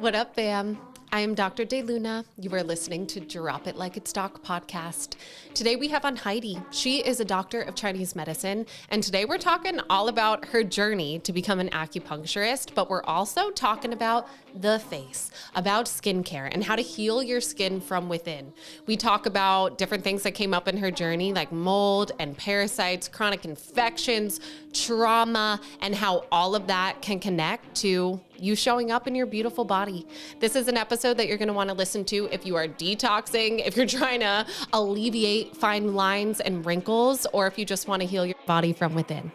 What up, fam? I am Dr. DeLuna. You are listening to Drop It Like It's Doc podcast. Today we have on Heidi. She is a doctor of Chinese medicine, and today we're talking all about her journey to become an acupuncturist, but we're also talking about the face, about skincare and how to heal your skin from within. We talk about different things that came up in her journey, like mold and parasites, chronic infections, trauma, and how all of that can connect to you showing up in your beautiful body. This is an episode that you're going to want to listen to if you are detoxing, if you're trying to alleviate fine lines and wrinkles, or if you just want to heal your body from within.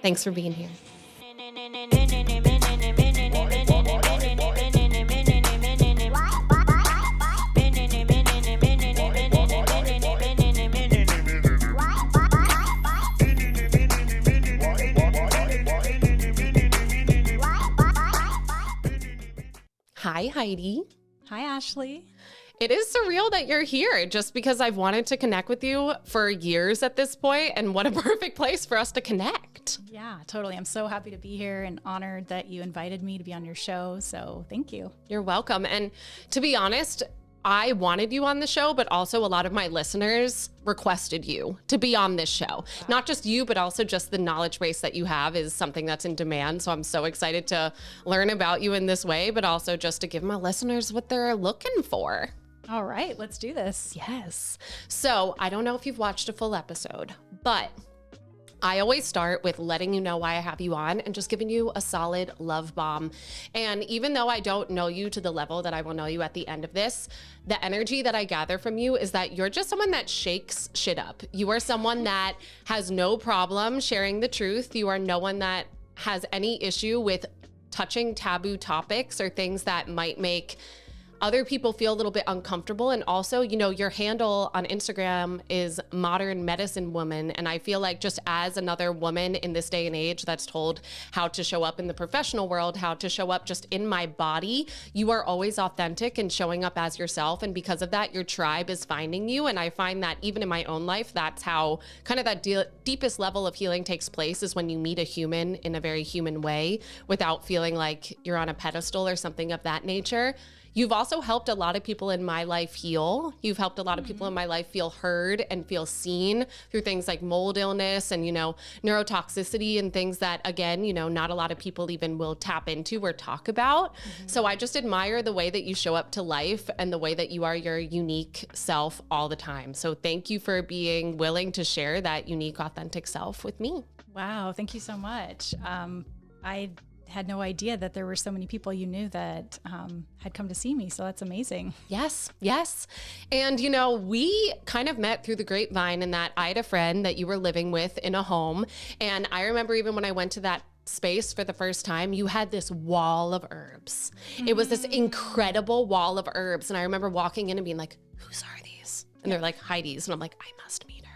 Thanks for being here. Hi, Heidi. Hi, Ashley. It is surreal that you're here just because I've wanted to connect with you for years at this point, and what a perfect place for us to connect. Yeah, totally. I'm so happy to be here and honored that you invited me to be on your show. So thank you. You're welcome. And to be honest, I wanted you on the show, but also a lot of my listeners requested you to be on this show. Wow. Not just you, but also just the knowledge base that you have is something that's in demand. So I'm so excited to learn about you in this way, but also just to give my listeners what they're looking for. All right, let's do this. Yes. So I don't know if you've watched a full episode, but I always start with letting you know why I have you on and just giving you a solid love bomb. And even though I don't know you to the level that I will know you at the end of this, the energy that I gather from you is that you're just someone that shakes shit up. You are someone that has no problem sharing the truth. You are no one that has any issue with touching taboo topics or things that might make other people feel a little bit uncomfortable. And also, you know, your handle on Instagram is Modern Medicine Woman. And I feel like just as another woman in this day and age that's told how to show up in the professional world, how to show up just in my body, you are always authentic and showing up as yourself. And because of that, your tribe is finding you. And I find that even in my own life, that's how kind of that deepest level of healing takes place, is when you meet a human in a very human way without feeling like you're on a pedestal or something of that nature. You've also helped a lot of people in my life heal. You've helped a lot of people in my life feel heard and feel seen through things like mold illness and, you know, neurotoxicity and things that, again, you know, not a lot of people even will tap into or talk about. So I just admire the way that you show up to life and the way that you are your unique self all the time. So thank you for being willing to share that unique, authentic self with me. Wow, thank you so much. I had no idea that there were so many people you knew that had come to see me. So that's amazing. Yes. And, you know, we kind of met through the grapevine in that I had a friend that you were living with in a home. And I remember even when I went to that space for the first time, you had this wall of herbs. It was this incredible wall of herbs. And I remember walking in and being like, whose are these? And they're like, Heidi's. And I'm like, I must meet her.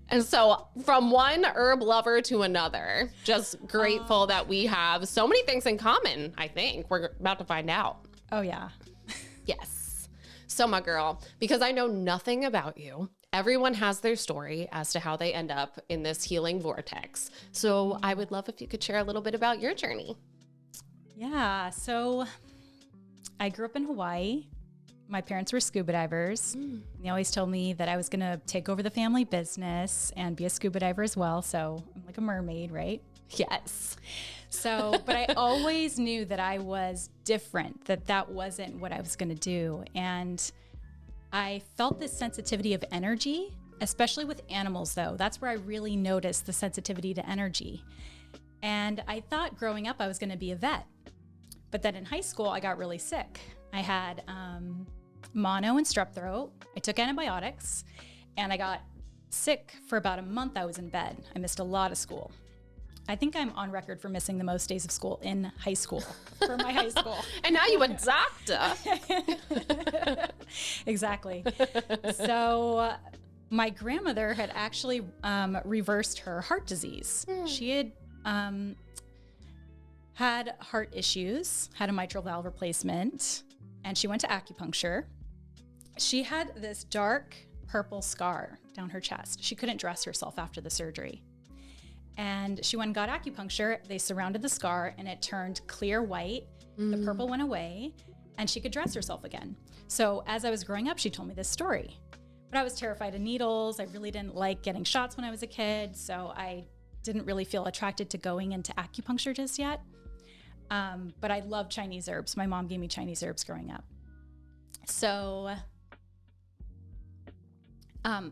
And so from one herb lover to another, just grateful that we have so many things in common, I think. We're about to find out. Oh, yeah. Yes. So my girl, because I know nothing about you, everyone has their story as to how they end up in this healing vortex. So I would love if you could share a little bit about your journey. Yeah. So I grew up in Hawaii. My parents were scuba divers. They always told me that I was going to take over the family business and be a scuba diver as well. So I'm like a mermaid, right? Yes. So, but I always knew that I was different, that wasn't what I was going to do. And I felt this sensitivity of energy, especially with animals though. That's where I really noticed the sensitivity to energy. And I thought growing up I was going to be a vet. But then in high school, I got really sick. I had mono and strep throat. I took antibiotics and I got sick for about a month. I was in bed. I missed a lot of school. I think I'm on record for missing the most days of school in high school for my high school. And now you're a doctor. Exactly. So my grandmother had actually reversed her heart disease. She had had heart issues, had a mitral valve replacement, and she went to acupuncture. She had this dark purple scar down her chest. She couldn't dress herself after the surgery. And she went and got acupuncture. They surrounded the scar and it turned clear white. The purple went away and she could dress herself again. So as I was growing up, she told me this story. But I was terrified of needles. I really didn't like getting shots when I was a kid. So I didn't really feel attracted to going into acupuncture just yet. But I love Chinese herbs. My mom gave me Chinese herbs growing up. So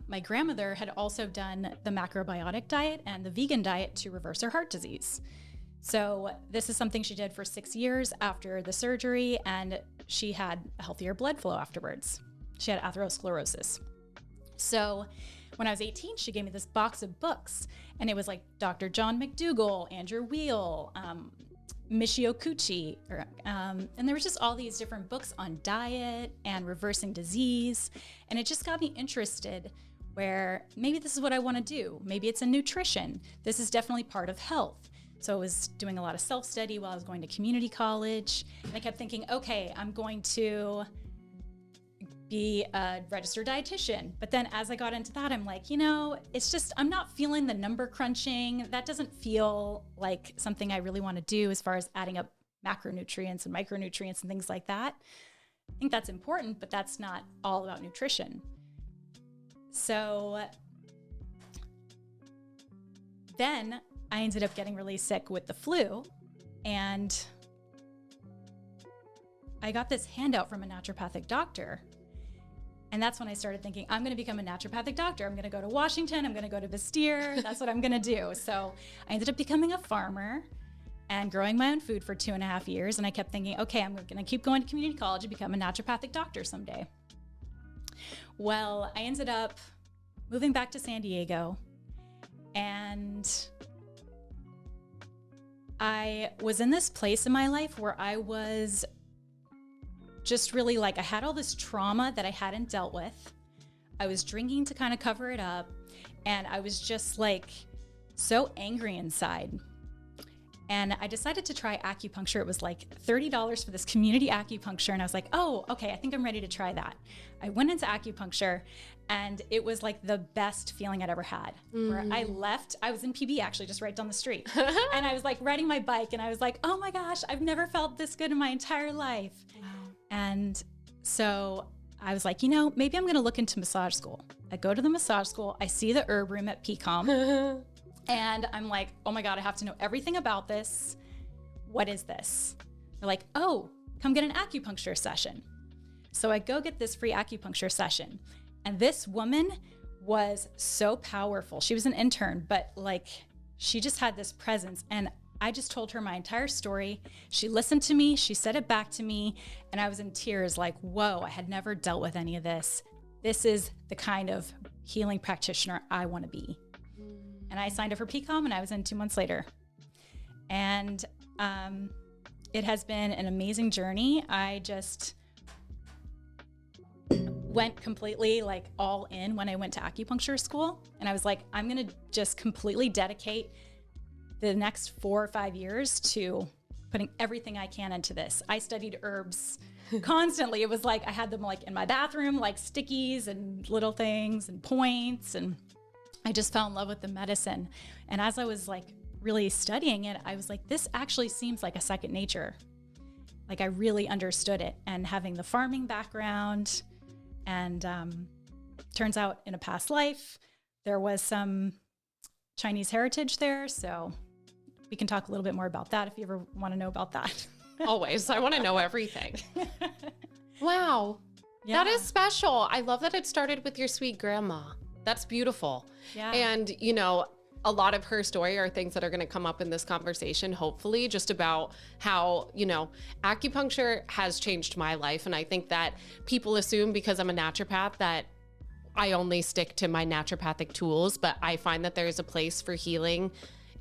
my grandmother had also done the macrobiotic diet and the vegan diet to reverse her heart disease. So this is something she did for 6 years after the surgery, and she had a healthier blood flow afterwards. She had atherosclerosis. So when I was 18, she gave me this box of books, and it was like Dr. John McDougall, Andrew Weil, Michio Kuchi, and there was just all these different books on diet and reversing disease. And it just got me interested where maybe this is what I want to do. Maybe it's in nutrition. This is definitely part of health. So I was doing a lot of self-study while I was going to community college. And I kept thinking, okay, I'm going to be a registered dietitian. But then as I got into that, I'm like, it's just, I'm not feeling the number crunching. That doesn't feel like something I really want to do as far as adding up macronutrients and micronutrients and things like that. I think that's important, but that's not all about nutrition. So then I ended up getting really sick with the flu, and I got this handout from a naturopathic doctor. And that's when I started thinking, I'm going to become a naturopathic doctor. I'm going to go to Washington. I'm going to go to Bastyr. That's what I'm going to do. So I ended up becoming a farmer and growing my own food for 2.5 years. And I kept thinking, okay, I'm going to keep going to community college and become a naturopathic doctor someday. Well, I ended up moving back to San Diego, and I was in this place in my life where I was just really like, I had all this trauma that I hadn't dealt with. I was drinking to kind of cover it up. And I was just like so angry inside. And I decided to try acupuncture. It was like $30 for this community acupuncture. And I was like, oh, okay, I think I'm ready to try that. I went into acupuncture, and it was like the best feeling I'd ever had. Where I left, I was in PB actually, just right down the street. And I was like riding my bike, and I was like, oh my gosh, I've never felt this good in my entire life. Wow. And so I was like, maybe I'm going to look into massage school. I go to the massage school. I see the herb room at PCOM. And I'm like, oh my God, I have to know everything about this. What is this? They're like, oh, come get an acupuncture session. So I go get this free acupuncture session. And this woman was so powerful. She was an intern, but like, she just had this presence. And I just told her my entire story. She listened to me. She said it back to me. And I was in tears like, whoa, I had never dealt with any of this. This is the kind of healing practitioner I want to be. And I signed up for PCOM, and I was in 2 months later. And it has been an amazing journey. I just went completely like all in when I went to acupuncture school. And I was like, I'm going to just completely dedicate the next 4 or 5 years to putting everything I can into this. I studied herbs constantly. It was like I had them like in my bathroom, like stickies and little things and points, and I just fell in love with the medicine. And as I was like really studying it, I was like, this actually seems like a second nature. Like I really understood it. And having the farming background, and turns out in a past life, there was some Chinese heritage there. So we can talk a little bit more about that if you ever want to know about that. Always. I want to know everything. Wow. Yeah. That is special. I love that it started with your sweet grandma. That's beautiful. Yeah. And, a lot of her story are things that are going to come up in this conversation, hopefully, just about how, acupuncture has changed my life. And I think that people assume because I'm a naturopath that I only stick to my naturopathic tools, but I find that there is a place for healing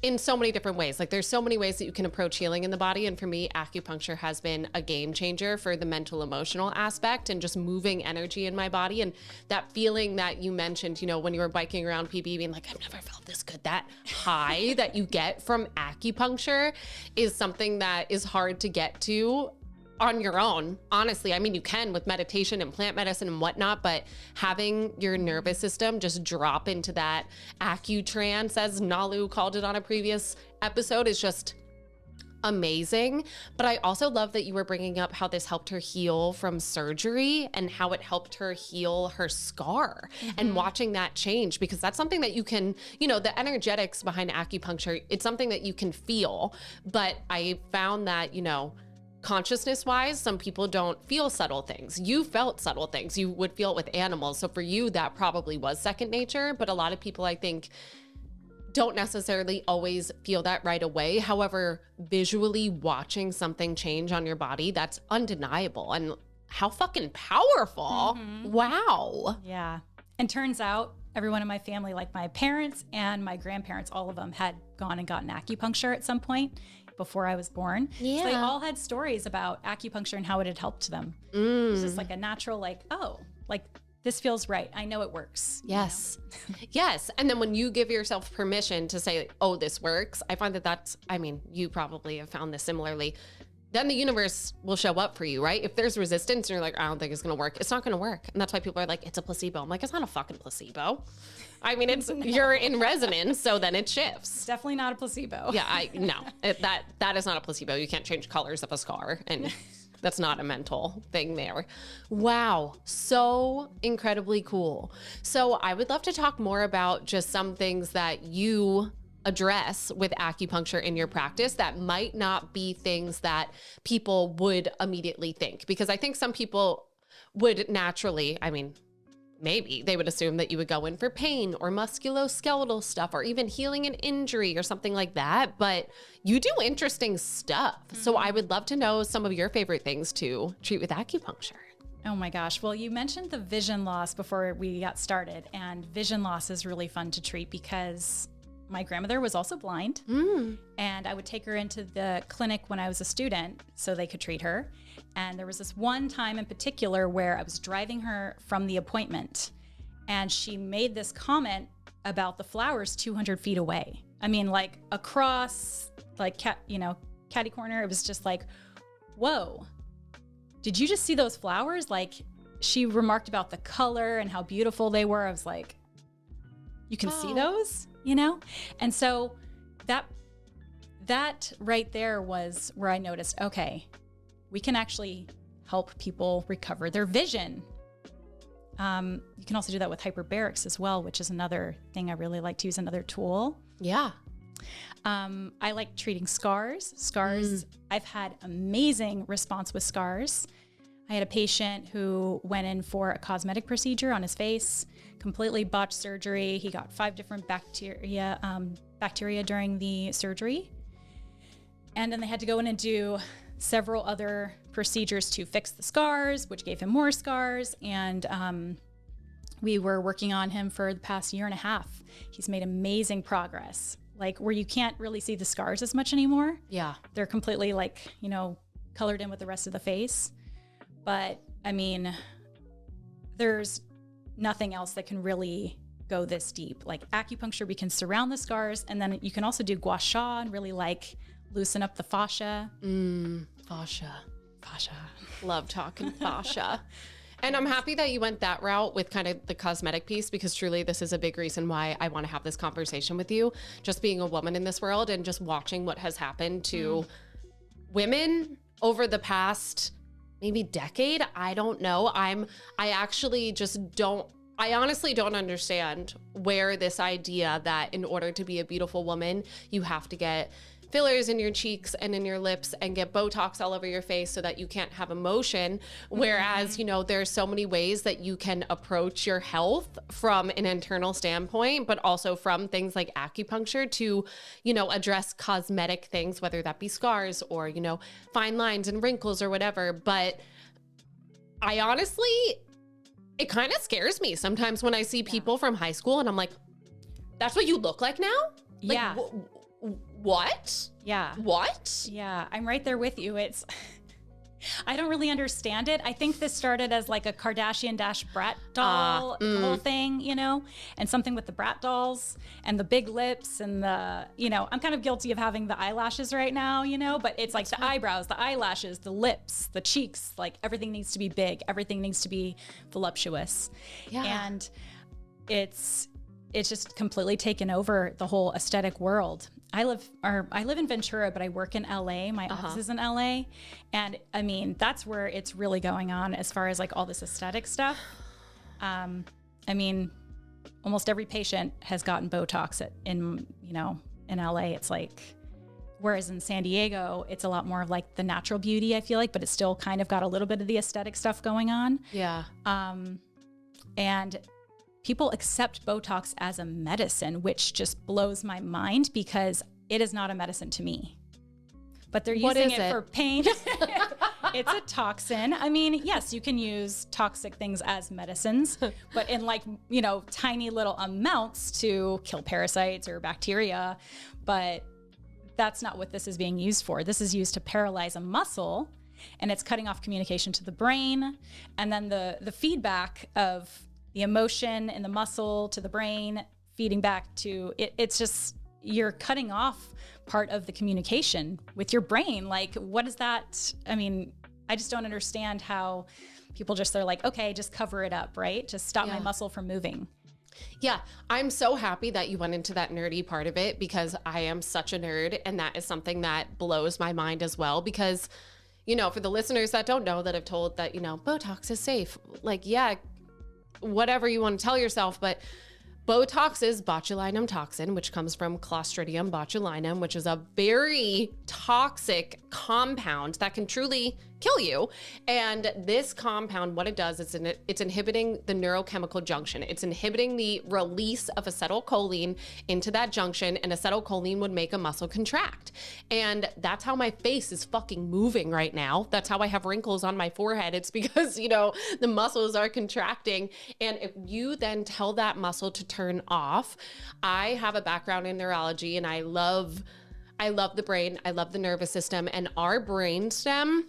in so many different ways. Like there's so many ways that you can approach healing in the body. And for me, acupuncture has been a game changer for the mental, emotional aspect and just moving energy in my body. And that feeling that you mentioned, when you were biking around PB being like, I've never felt this good. That high that you get from acupuncture is something that is hard to get to on your own. Honestly, I mean, you can with meditation and plant medicine and whatnot, but having your nervous system just drop into that acutrance, as Nalu called it on a previous episode, is just amazing. But I also love that you were bringing up how this helped her heal from surgery and how it helped her heal her scar and watching that change, because that's something that you can, the energetics behind acupuncture, it's something that you can feel. But I found that, consciousness wise, some people don't feel subtle things. You felt subtle things. You would feel it with animals. So for you, that probably was second nature. But a lot of people, I think, don't necessarily always feel that right away. However, visually watching something change on your body, that's undeniable. And how fucking powerful. Wow. Yeah. And turns out everyone in my family, like my parents and my grandparents, all of them had gone and gotten acupuncture at some point before I was born. Yeah. So they all had stories about acupuncture and how it had helped them. It's just like a natural, this feels right. I know it works. Yes. Yes. And then when you give yourself permission to say, oh, this works, I find that you probably have found this similarly. Then the universe will show up for you, right? If there's resistance and you're like, I don't think it's going to work, it's not going to work. And that's why people are like, it's a placebo. I'm like, it's not a fucking placebo. You're in resonance, so then it shifts. It's definitely not a placebo. Yeah, that is not a placebo. You can't change colors of a scar, and that's not a mental thing there. Wow, so incredibly cool. So I would love to talk more about just some things that you address with acupuncture in your practice that might not be things that people would immediately think, because I think some people would naturally, maybe they would assume that you would go in for pain or musculoskeletal stuff or even healing an injury or something like that. But you do interesting stuff. So I would love to know some of your favorite things to treat with acupuncture. Oh my gosh. Well, you mentioned the vision loss before we got started, and vision loss is really fun to treat because my grandmother was also blind, and I would take her into the clinic when I was a student so they could treat her. And there was this one time in particular where I was driving her from the appointment, and she made this comment about the flowers 200 feet away. Across, catty corner. It was just like, whoa, did you just see those flowers? She remarked about the color and how beautiful they were. I was like, you can see those? And so that right there was where I noticed, okay, we can actually help people recover their vision. You can also do that with hyperbarics as well, which is another thing I really like to use, another tool. Yeah. I like treating scars. I've had amazing response with scars. I had a patient who went in for a cosmetic procedure on his face, completely botched surgery. He got 5 different bacteria during the surgery. And then they had to go in and do several other procedures to fix the scars, which gave him more scars. And we were working on him for the past 1.5 years. He's made amazing progress, where you can't really see the scars as much anymore. Yeah. They're completely colored in with the rest of the face. But there's nothing else that can really go this deep. Like acupuncture, we can surround the scars, and then you can also do gua sha and really loosen up the fascia. Fascia. Love talking fascia. And I'm happy that you went that route with kind of the cosmetic piece, because truly this is a big reason why I want to have this conversation with you. Just being a woman in this world and just watching what has happened to women over the past maybe decade. I don't know. I honestly don't understand where this idea that in order to be a beautiful woman, you have to get fillers in your cheeks and in your lips and get Botox all over your face so that you can't have emotion. Whereas, there's so many ways that you can approach your health from an internal standpoint, but also from things like acupuncture to, address cosmetic things, whether that be scars or, fine lines and wrinkles or whatever. But I honestly, it kind of scares me sometimes when I see people from high school and I'm like, that's what you look like now? Yeah. What? Yeah. What? Yeah, I'm right there with you. I don't really understand it. I think this started as a Kardashian Brat doll whole thing, and something with the Brat dolls and the big lips and the, I'm kind of guilty of having the eyelashes right now, but it's the eyebrows, the eyelashes, the lips, the cheeks, everything needs to be big. Everything needs to be voluptuous. Yeah. And it's just completely taken over the whole aesthetic world. I live in Ventura, but I work in LA. My office is in LA. And I mean, that's where it's really going on as far as like all this aesthetic stuff. I mean, almost every patient has gotten Botox in LA. It's like, whereas in San Diego, it's a lot more of like the natural beauty, I feel like, but it's still kind of got a little bit of the aesthetic stuff going on. Yeah. And people accept Botox as a medicine, which just blows my mind because it is not a medicine to me. But they're using it for pain. It's a toxin. I mean, yes, you can use toxic things as medicines, but in like, tiny little amounts to kill parasites or bacteria. But that's not what this is being used for. This is used to paralyze a muscle, and it's cutting off communication to the brain. And then the feedback of the emotion in the muscle to the brain feeding back to it. It's just, you're cutting off part of the communication with your brain. Like, what is that? I mean, I just don't understand how people they're like, okay, just cover it up, right? Just stop my muscle from moving. Yeah, I'm so happy that you went into that nerdy part of it because I am such a nerd, and that is something that blows my mind as well because, for the listeners that don't know, that have told that, Botox is safe, like, yeah, whatever you want to tell yourself, but Botox is botulinum toxin, which comes from Clostridium botulinum, which is a very toxic compound that can truly kill you. And this compound, what it does is it's inhibiting the neurochemical junction. It's inhibiting the release of acetylcholine into that junction, and acetylcholine would make a muscle contract. And that's how my face is fucking moving right now. That's how I have wrinkles on my forehead. It's because, the muscles are contracting. And if you then tell that muscle to turn off, I have a background in neurology, and I love the brain. I love the nervous system, and our brain stem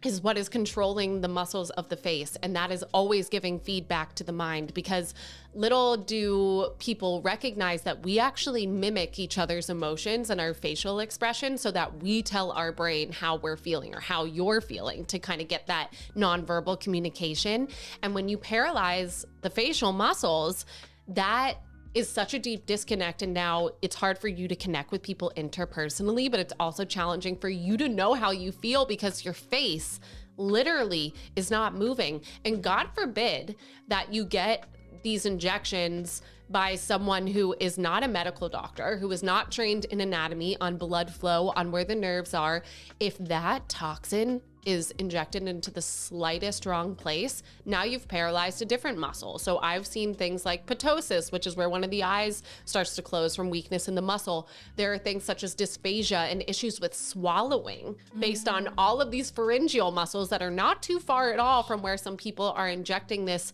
is what is controlling the muscles of the face. And that is always giving feedback to the mind, because little do people recognize that we actually mimic each other's emotions and our facial expression so that we tell our brain how we're feeling or how you're feeling to kind of get that nonverbal communication. And when you paralyze the facial muscles, that is such a deep disconnect. And now it's hard for you to connect with people interpersonally, but it's also challenging for you to know how you feel because your face literally is not moving. And God forbid that you get these injections by someone who is not a medical doctor, who is not trained in anatomy, on blood flow, on where the nerves are. If that toxin is injected into the slightest wrong place, now you've paralyzed a different muscle. So I've seen things like ptosis, which is where one of the eyes starts to close from weakness in the muscle. There are things such as dysphagia and issues with swallowing based on all of these pharyngeal muscles that are not too far at all from where some people are injecting this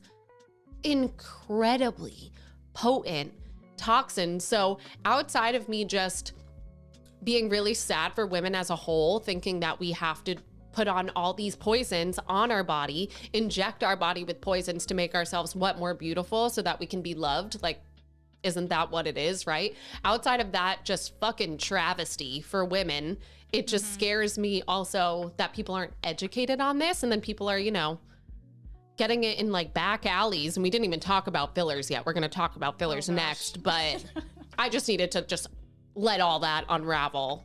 incredibly potent toxin. So outside of me just being really sad for women as a whole, thinking that we have to put on all these poisons on our body, inject our body with poisons to make ourselves more beautiful so that we can be loved. Like, isn't that what it is, right? Outside of that, just fucking travesty for women. It just scares me also that people aren't educated on this, and then people are, getting it in like back alleys. And we didn't even talk about fillers yet. We're going to talk about fillers next, but I just needed to just let all that unravel.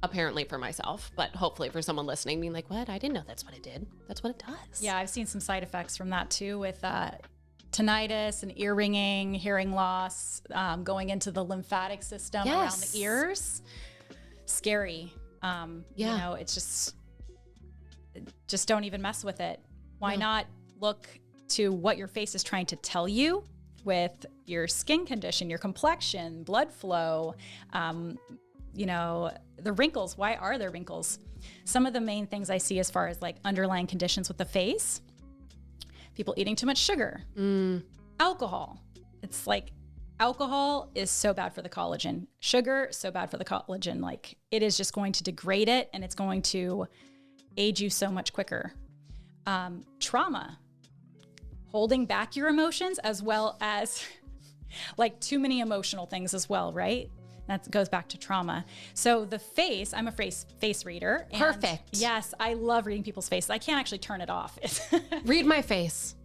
Apparently for myself, but hopefully for someone listening being like, what? I didn't know that's what it did. That's what it does. Yeah, I've seen some side effects from that too, with tinnitus and ear ringing, hearing loss, going into the lymphatic system around the ears. Scary. It's just don't even mess with it. Why not look to what your face is trying to tell you with your skin condition, your complexion, blood flow, the wrinkles. Why are there wrinkles? Some of the main things I see as far as like underlying conditions with the face, people eating too much sugar, alcohol. It's like alcohol is so bad for the collagen. Sugar, so bad for the collagen. Like, it is just going to degrade it, and it's going to age you so much quicker. Trauma, holding back your emotions, as well as like too many emotional things as well, right? That goes back to trauma. So the face, I'm a face reader. And perfect. Yes, I love reading people's faces. I can't actually turn it off. Read my face.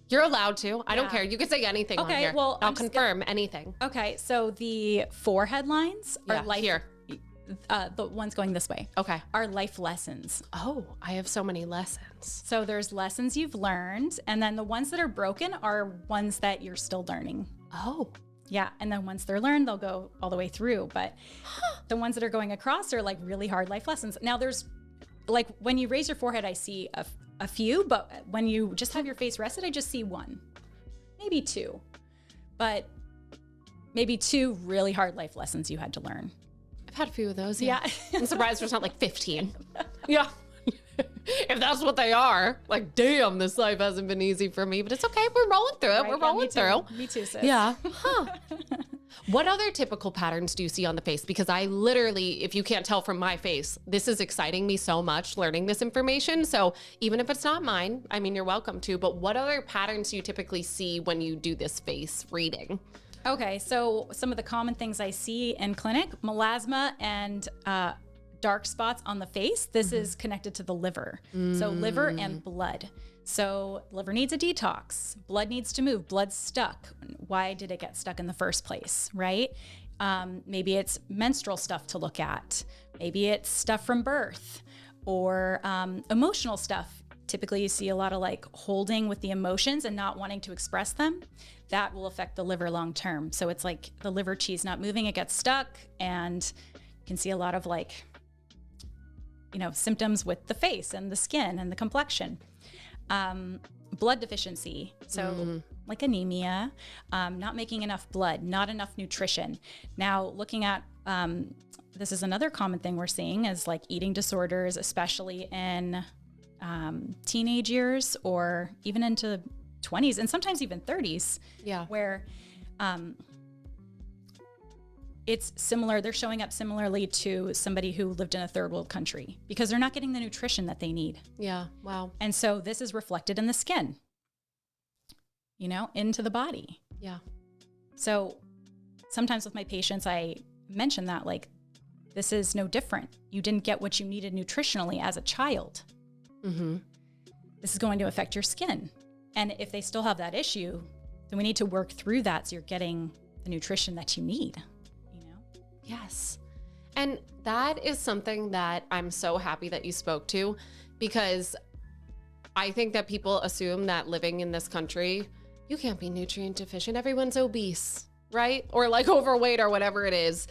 You're allowed to. I don't care. You can say anything on here. Well, I'll confirm anything. Okay, so the forehead lines are life. Here. The ones going this way. Okay. Are life lessons. Oh, I have so many lessons. So there's lessons you've learned, and then the ones that are broken are ones that you're still learning. Oh. Yeah, and then once they're learned, they'll go all the way through. But the ones that are going across are like really hard life lessons. Now there's like when you raise your forehead, I see a few, but when you just have your face rested, I just see one, maybe two, but maybe two really hard life lessons you had to learn. I've had a few of those. Yeah. I'm surprised there's not like 15. Yeah. If that's what they are, like, damn, this life hasn't been easy for me, but it's okay. We're rolling through it. We're rolling through. Me too, sis. Yeah. Huh. What other typical patterns do you see on the face? Because I literally, if you can't tell from my face, this is exciting me so much learning this information. So even if it's not mine, I mean, you're welcome to, but what other patterns do you typically see when you do this face reading? Okay, so some of the common things I see in clinic, melasma and dark spots on the face. This is connected to the liver. So liver and blood. So liver needs a detox. Blood needs to move. Blood's stuck. Why did it get stuck in the first place, right? Maybe it's menstrual stuff to look at. Maybe it's stuff from birth or emotional stuff. Typically, you see a lot of like holding with the emotions and not wanting to express them. That will affect the liver long term. So it's like the liver cheese not moving, it gets stuck, and you can see a lot of like, symptoms with the face and the skin and the complexion. Blood deficiency, so like anemia, not making enough blood, not enough nutrition. Now, looking at this is another common thing we're seeing is like eating disorders, especially in teenage years or even into 20s and sometimes even 30s. Yeah, where it's similar. They're showing up similarly to somebody who lived in a third world country because they're not getting the nutrition that they need. Yeah. Wow. And so this is reflected in the skin, into the body. Yeah. So sometimes with my patients, I mention that like, this is no different. You didn't get what you needed nutritionally as a child. Mm-hmm. This is going to affect your skin. And if they still have that issue, then we need to work through that so you're getting the nutrition that you need. Yes. And that is something that I'm so happy that you spoke to, because I think that people assume that living in this country, you can't be nutrient deficient. Everyone's obese, right? Or like overweight or whatever it is.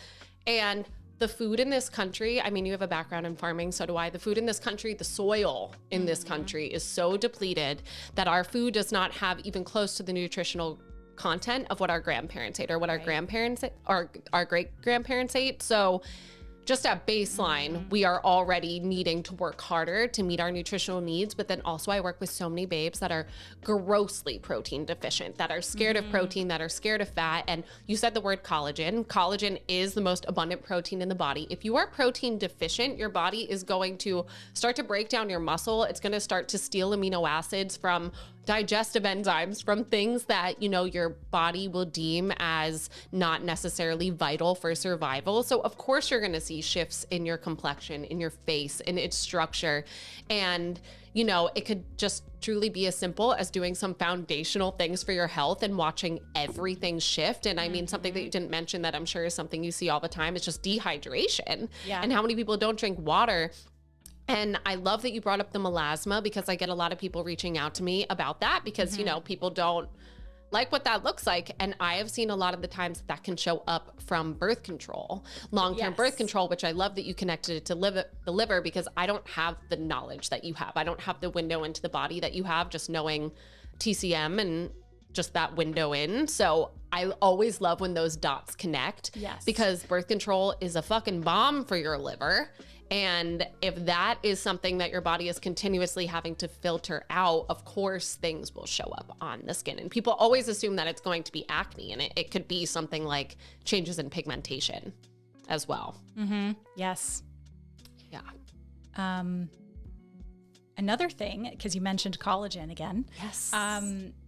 And the food in this country, I mean, you have a background in farming, so do I. The food in this country, the soil in this country is so depleted that our food does not have even close to the nutritional content of what our grandparents ate or what our grandparents or our great grandparents ate. So just at baseline, we are already needing to work harder to meet our nutritional needs. But then also I work with so many babes that are grossly protein deficient, that are scared of protein, that are scared of fat. And you said the word collagen. Collagen is the most abundant protein in the body. If you are protein deficient, your body is going to start to break down your muscle. It's going to start to steal amino acids from digestive enzymes, from things that, your body will deem as not necessarily vital for survival. So of course you're going to see shifts in your complexion, in your face, in its structure. And, it could just truly be as simple as doing some foundational things for your health and watching everything shift. And I mean, something that you didn't mention that I'm sure is something you see all the time is just dehydration. Yeah. And how many people don't drink water. And I love that you brought up the melasma, because I get a lot of people reaching out to me about that because, people don't like what that looks like. And I have seen a lot of the times that can show up from birth control, long-term birth control, which I love that you connected it to the liver, because I don't have the knowledge that you have. I don't have the window into the body that you have, just knowing TCM and just that window in. So I always love when those dots connect, because birth control is a fucking bomb for your liver. And if that is something that your body is continuously having to filter out, of course, things will show up on the skin. And people always assume that it's going to be acne, and it could be something like changes in pigmentation as well. Mm-hmm. Yes. Yeah. Another thing, because you mentioned collagen again. Yes.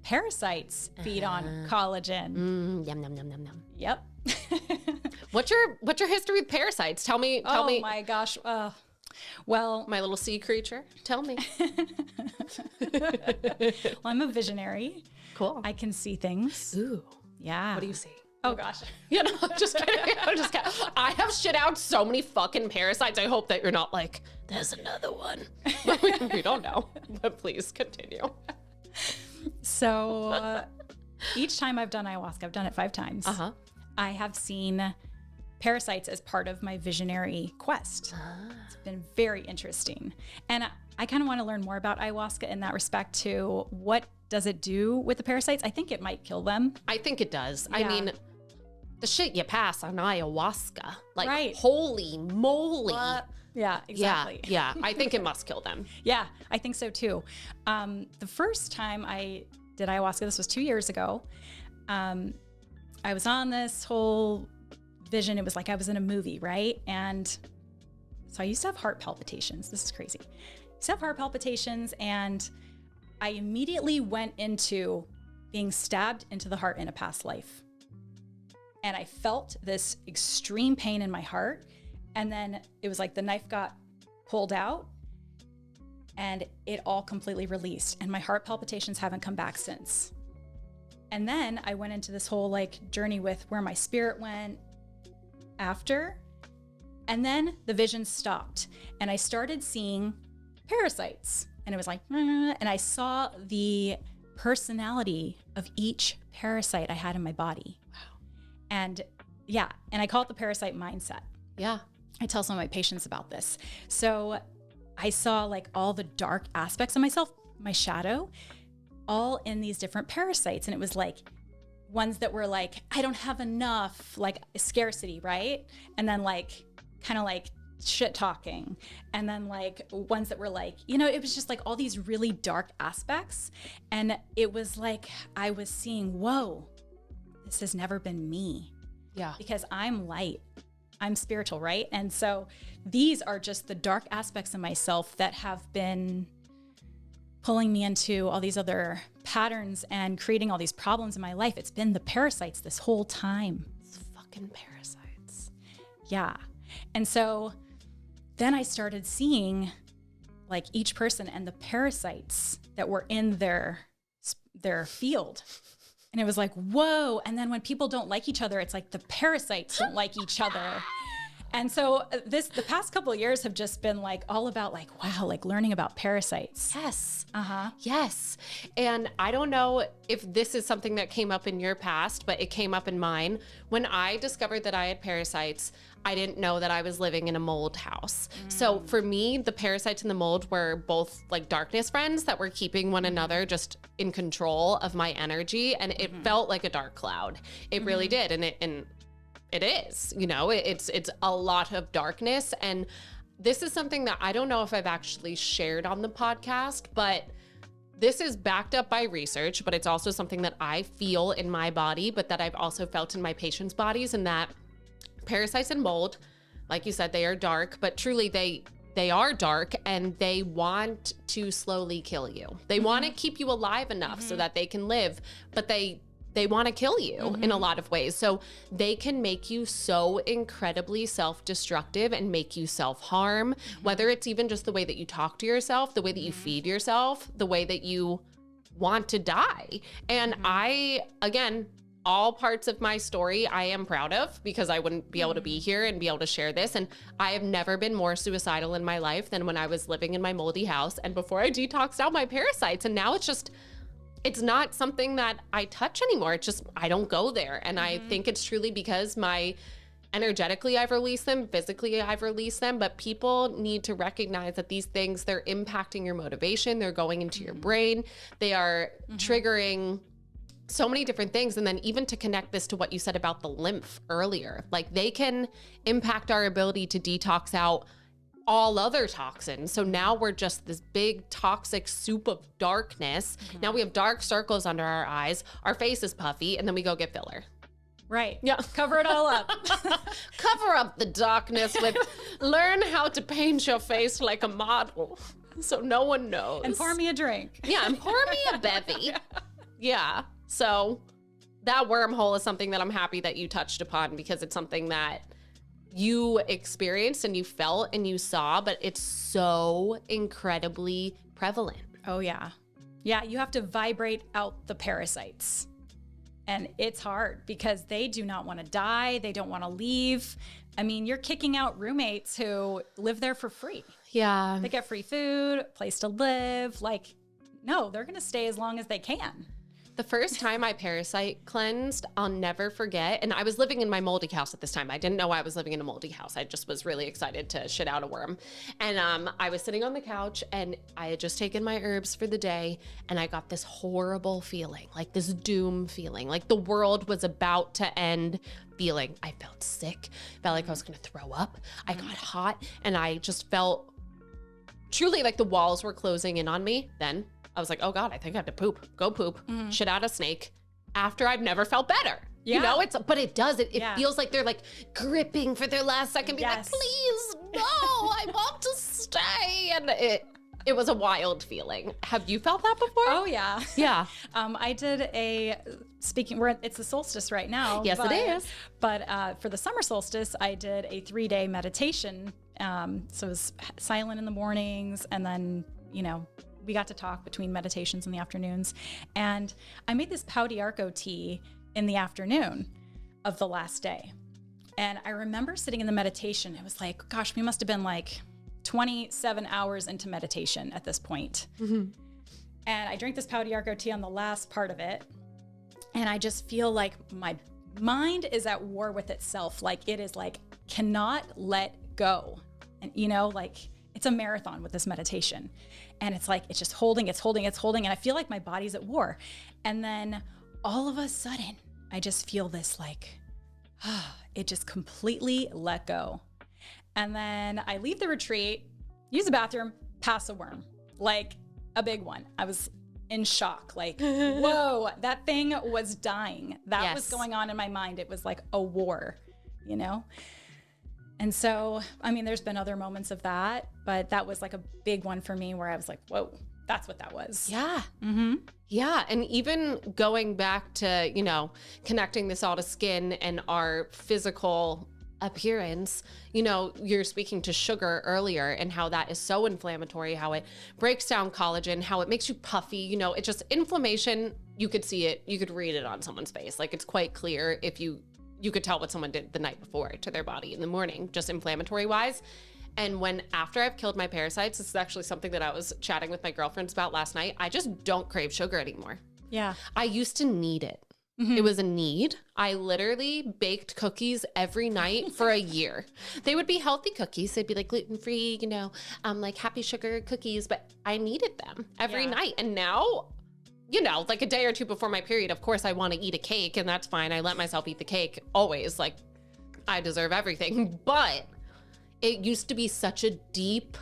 Parasites feed on collagen. Yum, yum, yum, yum, yum. Yep. What's your history with parasites? Tell me. Oh my gosh. Well, My little sea creature, tell me. I'm a visionary. Cool. I can see things. Ooh, Yeah. what do you see? Oh gosh. You know, I'm just kidding. I'm just kidding. I have shit out so many fucking parasites. I hope that you're not like, there's another one. We don't know, but please continue. So each time I've done ayahuasca, I've done it 5 times. Uh-huh. I have seen parasites as part of my visionary quest. It's been very interesting. And I kind of want to learn more about ayahuasca in that respect too. What does it do with the parasites? I think it might kill them. I think it does. I Yeah. mean, the shit you pass on ayahuasca, like, Right. holy moly. Yeah, exactly. Yeah, I think it must kill them. Yeah, I think so too. The first time I did ayahuasca, this was 2 years ago. I was on this whole vision. It was like I was in a movie, right? And so I used to have heart palpitations. This is crazy. I used to have heart palpitations, and I immediately went into being stabbed into the heart in a past life. And I felt this extreme pain in my heart. And then it was like the knife got pulled out and it all completely released. And my heart palpitations haven't come back since. And then I went into this whole like journey with where my spirit went after. And then the vision stopped and I started seeing parasites. And it was like, and I saw the personality of each parasite I had in my body. Wow. And yeah, and I call it the parasite mindset. Yeah. I tell some of my patients about this. So I saw like all the dark aspects of myself, my shadow, all in these different parasites. And it was like ones that were like, I don't have enough, like scarcity, right? And then like kind of like shit talking. And then like ones that were like, you know, it was just like all these really dark aspects. And it was like I was seeing, whoa, this has never been me. Yeah. Because I'm light. I'm spiritual, right? And so these are just the dark aspects of myself that have been pulling me into all these other patterns and creating all these problems in my life. It's been the parasites this whole time. It's fucking parasites. Yeah. And so then I started seeing like each person and the parasites that were in their field. And it was like, whoa. And then when people don't like each other, it's like the parasites don't like each other. And so the past couple of years have just been like all about like, wow, like learning about parasites. Yes. Uh-huh. Yes. And I don't know if this is something that came up in your past, but it came up in mine. When I discovered that I had parasites, I didn't know that I was living in a mold house. So for me, the parasites and the mold were both like darkness friends that were keeping one another just in control of my energy. And it felt like a dark cloud. It really did. And it is, you know, it's a lot of darkness. And this is something that I don't know if I've actually shared on the podcast, but this is backed up by research, but it's also something that I feel in my body, but that I've also felt in my patients' bodies, and that parasites and mold, like you said, they are dark, but truly they are dark, and they want to slowly kill you. They want to keep you alive enough so that they can live, but they want to kill you in a lot of ways. So they can make you so incredibly self-destructive and make you self-harm, whether it's even just the way that you talk to yourself, the way that you feed yourself, the way that you want to die. And I, again, all parts of my story I am proud of, because I wouldn't be able to be here and be able to share this. And I have never been more suicidal in my life than when I was living in my moldy house and before I detoxed out my parasites. And now it's not something that I touch anymore. It's just, I don't go there. And I think it's truly because energetically I've released them, physically I've released them, but people need to recognize that these things, they're impacting your motivation. They're going into your brain. They are triggering so many different things. And then even to connect this to what you said about the lymph earlier, like they can impact our ability to detox out all other toxins. So now we're just this big toxic soup of darkness. Now we have dark circles under our eyes, our face is puffy, and then we go get filler. Right. Yeah. Cover it all up. Cover up the darkness with learn how to paint your face like a model so no one knows. And pour me a drink. Yeah, and pour me a bevy. Yeah. So that wormhole is something that I'm happy that you touched upon, because it's something that you experienced and you felt and you saw, but it's so incredibly prevalent. Oh, yeah. Yeah, you have to vibrate out the parasites. And it's hard because they do not want to die. They don't want to leave. I mean, you're kicking out roommates who live there for free. Yeah. They get free food, place to live. Like, no, they're going to stay as long as they can. The first time I parasite cleansed, I'll never forget. And I was living in my moldy house at this time. I didn't know I was living in a moldy house. I just was really excited to shit out a worm. And I was sitting on the couch and I had just taken my herbs for the day. And I got this horrible feeling, like this doom feeling, like the world was about to end feeling. I felt sick, felt like I was going to throw up. I got hot and I just felt truly like the walls were closing in on me then. I was like, oh God, I think I have to poop. Go poop. Shit out a snake. After I've never felt better. Yeah. You know, but it does. It feels like they're like gripping for their last second, being like, please, no, I want to stay. And it was a wild feeling. Have you felt that before? Oh, yeah. Yeah. I did it's the solstice right now. Yes, it is. But for the summer solstice, I did a 3-day meditation. So it was silent in the mornings and then, we got to talk between meditations in the afternoons. And I made this pau d'arco tea in the afternoon of the last day. And I remember sitting in the meditation. It was like, gosh, we must have been like 27 hours into meditation at this point. Mm-hmm. And I drank this pau d'arco tea on the last part of it. And I just feel like my mind is at war with itself. Like it is like, cannot let go. And it's a marathon with this meditation. And it's like, it's just holding. And I feel like my body's at war. And then all of a sudden, I just feel this like, it just completely let go. And then I leave the retreat, use the bathroom, pass a worm, like a big one. I was in shock, like, whoa, that thing was dying. That was going on in my mind. It was like a war, And so, I mean, there's been other moments of that, but that was like a big one for me where I was like, whoa, that's what that was. Yeah. Mm-hmm. Yeah. And even going back to, connecting this all to skin and our physical appearance, you're speaking to sugar earlier and how that is so inflammatory, how it breaks down collagen, how it makes you puffy, it's just inflammation. You could see it, you could read it on someone's face. Like it's quite clear if you could tell what someone did the night before to their body in the morning, just inflammatory wise. And after I've killed my parasites, this is actually something that I was chatting with my girlfriends about last night. I just don't crave sugar anymore. Yeah. I used to need it. Mm-hmm. It was a need. I literally baked cookies every night for a year. They would be healthy cookies. They'd be like gluten-free, like happy sugar cookies, but I needed them every night. And now, like a day or two before my period, of course I want to eat a cake and that's fine. I let myself eat the cake always. Like I deserve everything, but it used to be such a deep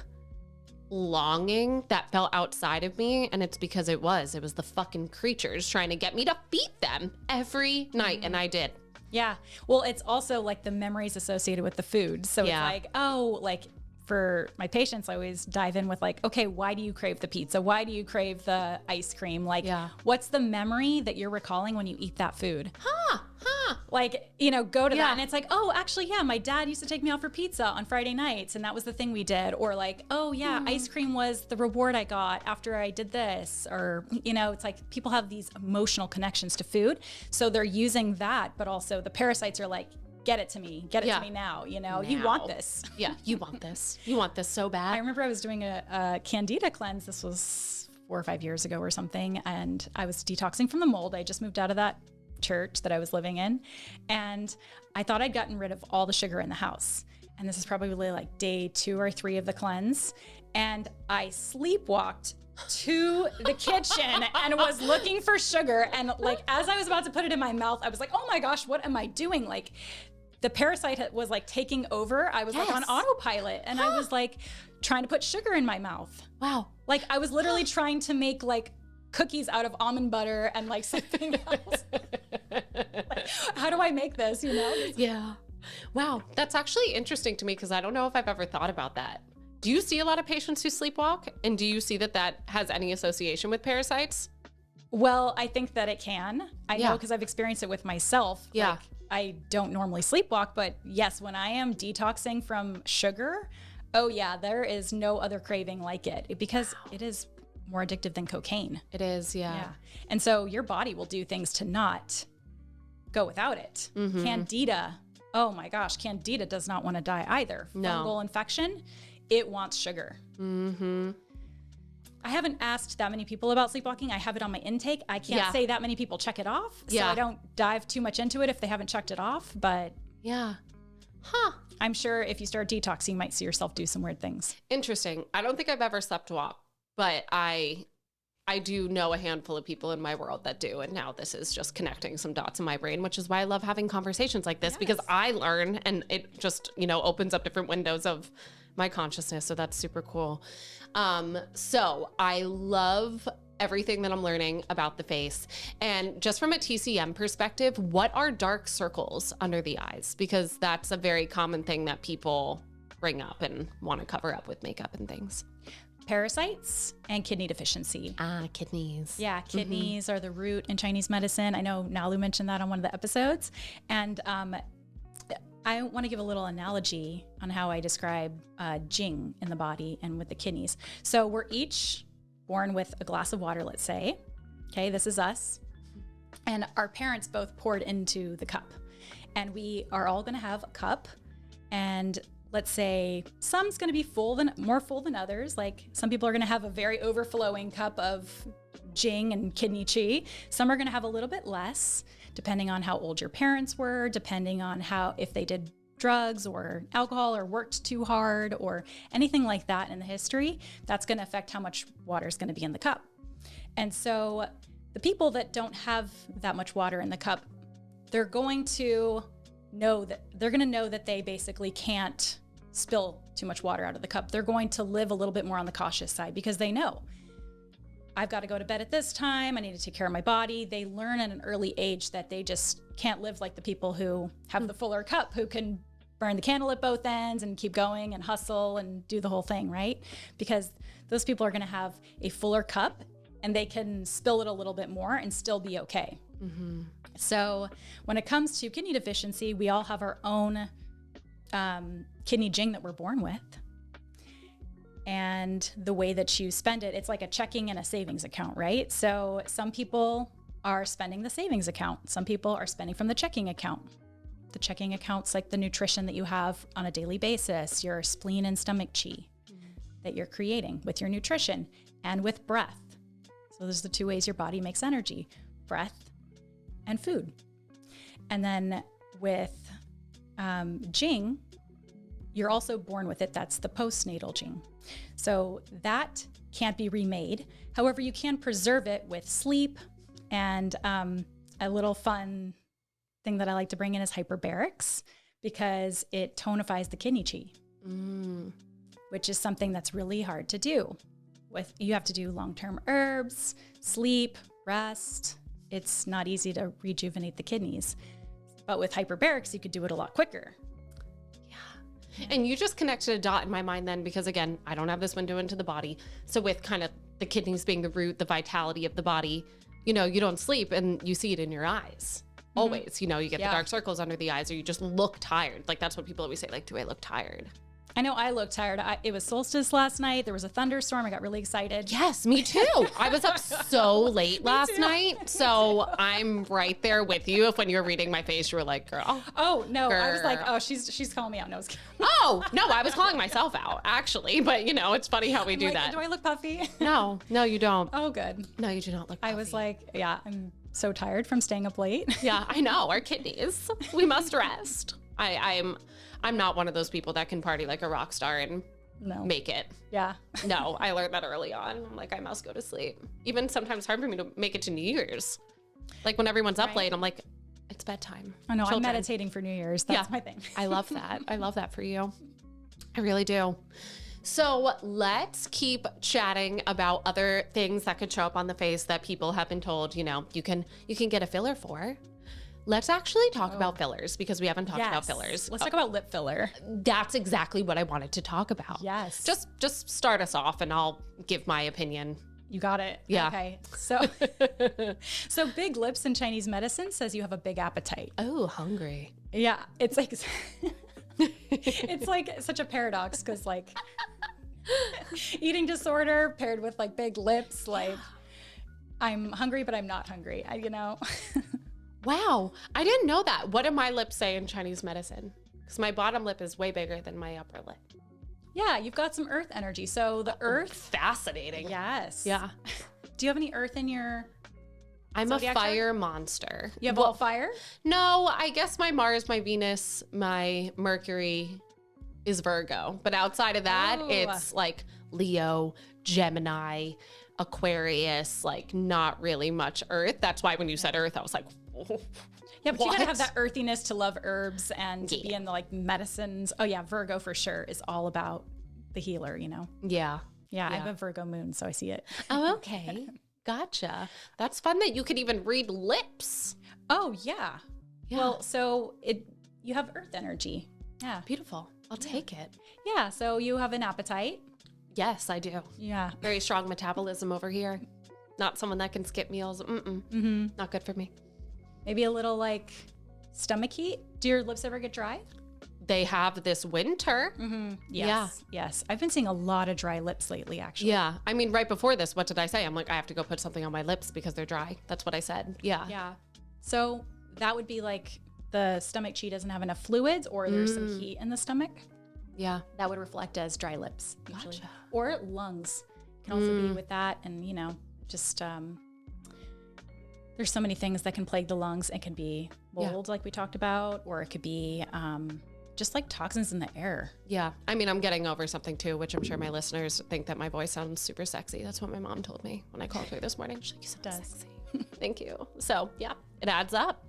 longing that felt outside of me. And it's because it was the fucking creatures trying to get me to feed them every night. And I did. Yeah. Well, it's also like the memories associated with the food. So it's like, for my patients, I always dive in with like, okay, why do you crave the pizza? Why do you crave the ice cream? Like, what's the memory that you're recalling when you eat that food? Like, go to that. And it's like, oh, actually, my dad used to take me out for pizza on Friday nights. And that was the thing we did. Or like, oh yeah, ice cream was the reward I got after I did this. Or, it's like people have these emotional connections to food. So they're using that, but also the parasites are like, get it to me now, you want this. Yeah, you want this. You want this so bad. I remember I was doing a candida cleanse. This was 4 or 5 years ago or something. And I was detoxing from the mold. I just moved out of that church that I was living in. And I thought I'd gotten rid of all the sugar in the house. And this is probably like day 2 or 3 of the cleanse. And I sleepwalked to the kitchen and was looking for sugar. And like, as I was about to put it in my mouth, I was like, oh my gosh, what am I doing? Like, the parasite was like taking over. I was like on autopilot and I was like trying to put sugar in my mouth. Wow. Like I was literally trying to make like cookies out of almond butter and like something else. Like, how do I make this, Yeah. Wow. That's actually interesting to me because I don't know if I've ever thought about that. Do you see a lot of patients who sleepwalk? And do you see that has any association with parasites? Well, I think that it can. I know because I've experienced it with myself. Yeah. Like, I don't normally sleepwalk, but yes, when I am detoxing from sugar, oh yeah, there is no other craving like it because it is more addictive than cocaine. It is, yeah. And so your body will do things to not go without it. Candida, oh my gosh, Candida does not want to die either. No. Fungal infection, it wants sugar. I haven't asked that many people about sleepwalking. I have it on my intake. I can't say that many people check it off. So I don't dive too much into it if they haven't checked it off. But I'm sure if you start detoxing, you might see yourself do some weird things. Interesting. I don't think I've ever slept walk, but I do know a handful of people in my world that do. And now this is just connecting some dots in my brain, which is why I love having conversations like this because I learn and it just, opens up different windows of my consciousness. So that's super cool. So I love everything that I'm learning about the face. And just from a TCM perspective, what are dark circles under the eyes? Because that's a very common thing that people bring up and want to cover up with makeup and things. Parasites and kidney deficiency. Kidneys. Yeah, kidneys are the root in Chinese medicine. I know Nalu mentioned that on one of the episodes. And I want to give a little analogy on how I describe Jing in the body and with the kidneys. So we're each born with a glass of water, let's say. Okay, this is us. And our parents both poured into the cup. And we are all going to have a cup. And let's say some's going to be more full than others. Like some people are going to have a very overflowing cup of Jing and kidney chi. Some are going to have a little bit less, depending on how old your parents were, depending on if they did drugs or alcohol or worked too hard or anything like that in the history. That's going to affect how much water is going to be in the cup. And so the people that don't have that much water in the cup, they're going to know that they basically can't spill too much water out of the cup. They're going to live a little bit more on the cautious side because they know I've got to go to bed at this time. I need to take care of my body. They learn at an early age that they just can't live like the people who have the fuller cup, who can burn the candle at both ends and keep going and hustle and do the whole thing, right? Because those people are going to have a fuller cup and they can spill it a little bit more and still be okay. So when it comes to kidney deficiency, we all have our own kidney Jing that we're born with. And the way that you spend it, it's like a checking and a savings account, right? So some people are spending the savings account. Some people are spending from the checking account. The checking account's like the nutrition that you have on a daily basis, your spleen and stomach chi that you're creating with your nutrition and with breath. So those are the two ways your body makes energy, breath and food. And then with Jing, you're also born with it. That's the postnatal Jing. So that can't be remade. However, you can preserve it with sleep and a little fun thing that I like to bring in is hyperbarics because it tonifies the kidney chi, which is something that's really hard to do. You have to do long-term herbs, sleep, rest. It's not easy to rejuvenate the kidneys. But with hyperbarics, you could do it a lot quicker. And you just connected a dot in my mind then, because again, I don't have this window into the body. So with kind of the kidneys being the root, the vitality of the body, you don't sleep and you see it in your eyes. Always, you get the dark circles under the eyes or you just look tired. Like that's what people always say, like, do I look tired? I know I look tired. It was solstice last night. There was a thunderstorm. I got really excited. Yes, me too. I was up so late last night. So I'm right there with you. If when you were reading my face, you were like, girl. Oh, no. Girl. I was like, oh, she's calling me out. No, I was kidding. Oh, no, I was calling myself out, actually. But, it's funny how we do that. Do I look puffy? No, you don't. Oh, good. No, you do not look puffy. I was like, yeah, I'm so tired from staying up late. Yeah, I know. Our kidneys. We must rest. I'm not one of those people that can party like a rock star and make it. Yeah. No, I learned that early on. I'm like, I must go to sleep. Even sometimes hard for me to make it to New Year's. Like when everyone's up late, I'm like, it's bedtime. I know, I'm meditating for New Year's. That's my thing. I love that. I love that for you. I really do. So let's keep chatting about other things that could show up on the face that people have been told, you can get a filler for. Let's actually talk about fillers because we haven't talked about fillers. Let's talk about lip filler. That's exactly what I wanted to talk about. Yes. Just start us off and I'll give my opinion You got it. Yeah. Okay. So, so big lips in Chinese medicine says you have a big appetite. Oh, hungry. Yeah. It's like, it's like such a paradox because like eating disorder paired with like big lips, like I'm hungry, but I'm not hungry. Wow. I didn't know that. What do my lips say in Chinese medicine? Because my bottom lip is way bigger than my upper lip. Yeah, you've got some earth energy. So the earth. Fascinating. Yes. Yeah. Do you have any earth in your I'm zodiac a fire chart? monster. You have all fire? No, I guess my Mars, my Venus, my Mercury is Virgo. But outside of that, it's like Leo, Gemini, Aquarius, like not really much earth. That's why when you said earth, I was like, oh, Yeah, but you gotta what? have that earthiness to love herbs and to be in the like medicines. Oh yeah, Virgo for sure is all about the healer, Yeah. Yeah, I have a Virgo moon, so I see it. Oh, okay. Gotcha. That's fun that you could even read lips. Oh yeah. Yeah. Well, so you have earth energy. Yeah. Beautiful. I'll take it. Yeah, so you have an appetite. Yes, I do. Yeah. Very strong metabolism over here. Not someone that can skip meals. Not good for me. Maybe a little like stomach heat. Do your lips ever get dry? They have this winter. Yes. Yes. I've been seeing a lot of dry lips lately, actually. Yeah. I mean, right before this, what did I say? I'm like, I have to go put something on my lips because they're dry. That's what I said. Yeah. Yeah. So that would be like the stomach chi doesn't have enough fluids or there's some heat in the stomach. Yeah. That would reflect as dry lips usually. Gotcha. Or lungs can also be with that. And, just there's so many things that can plague the lungs. It can be mold like we talked about, or it could be just like toxins in the air. Yeah. I mean, I'm getting over something too, which I'm sure my listeners think that my voice sounds super sexy. That's what my mom told me when I called her this morning. She's like, you sound sexy. Thank you. So yeah, it adds up.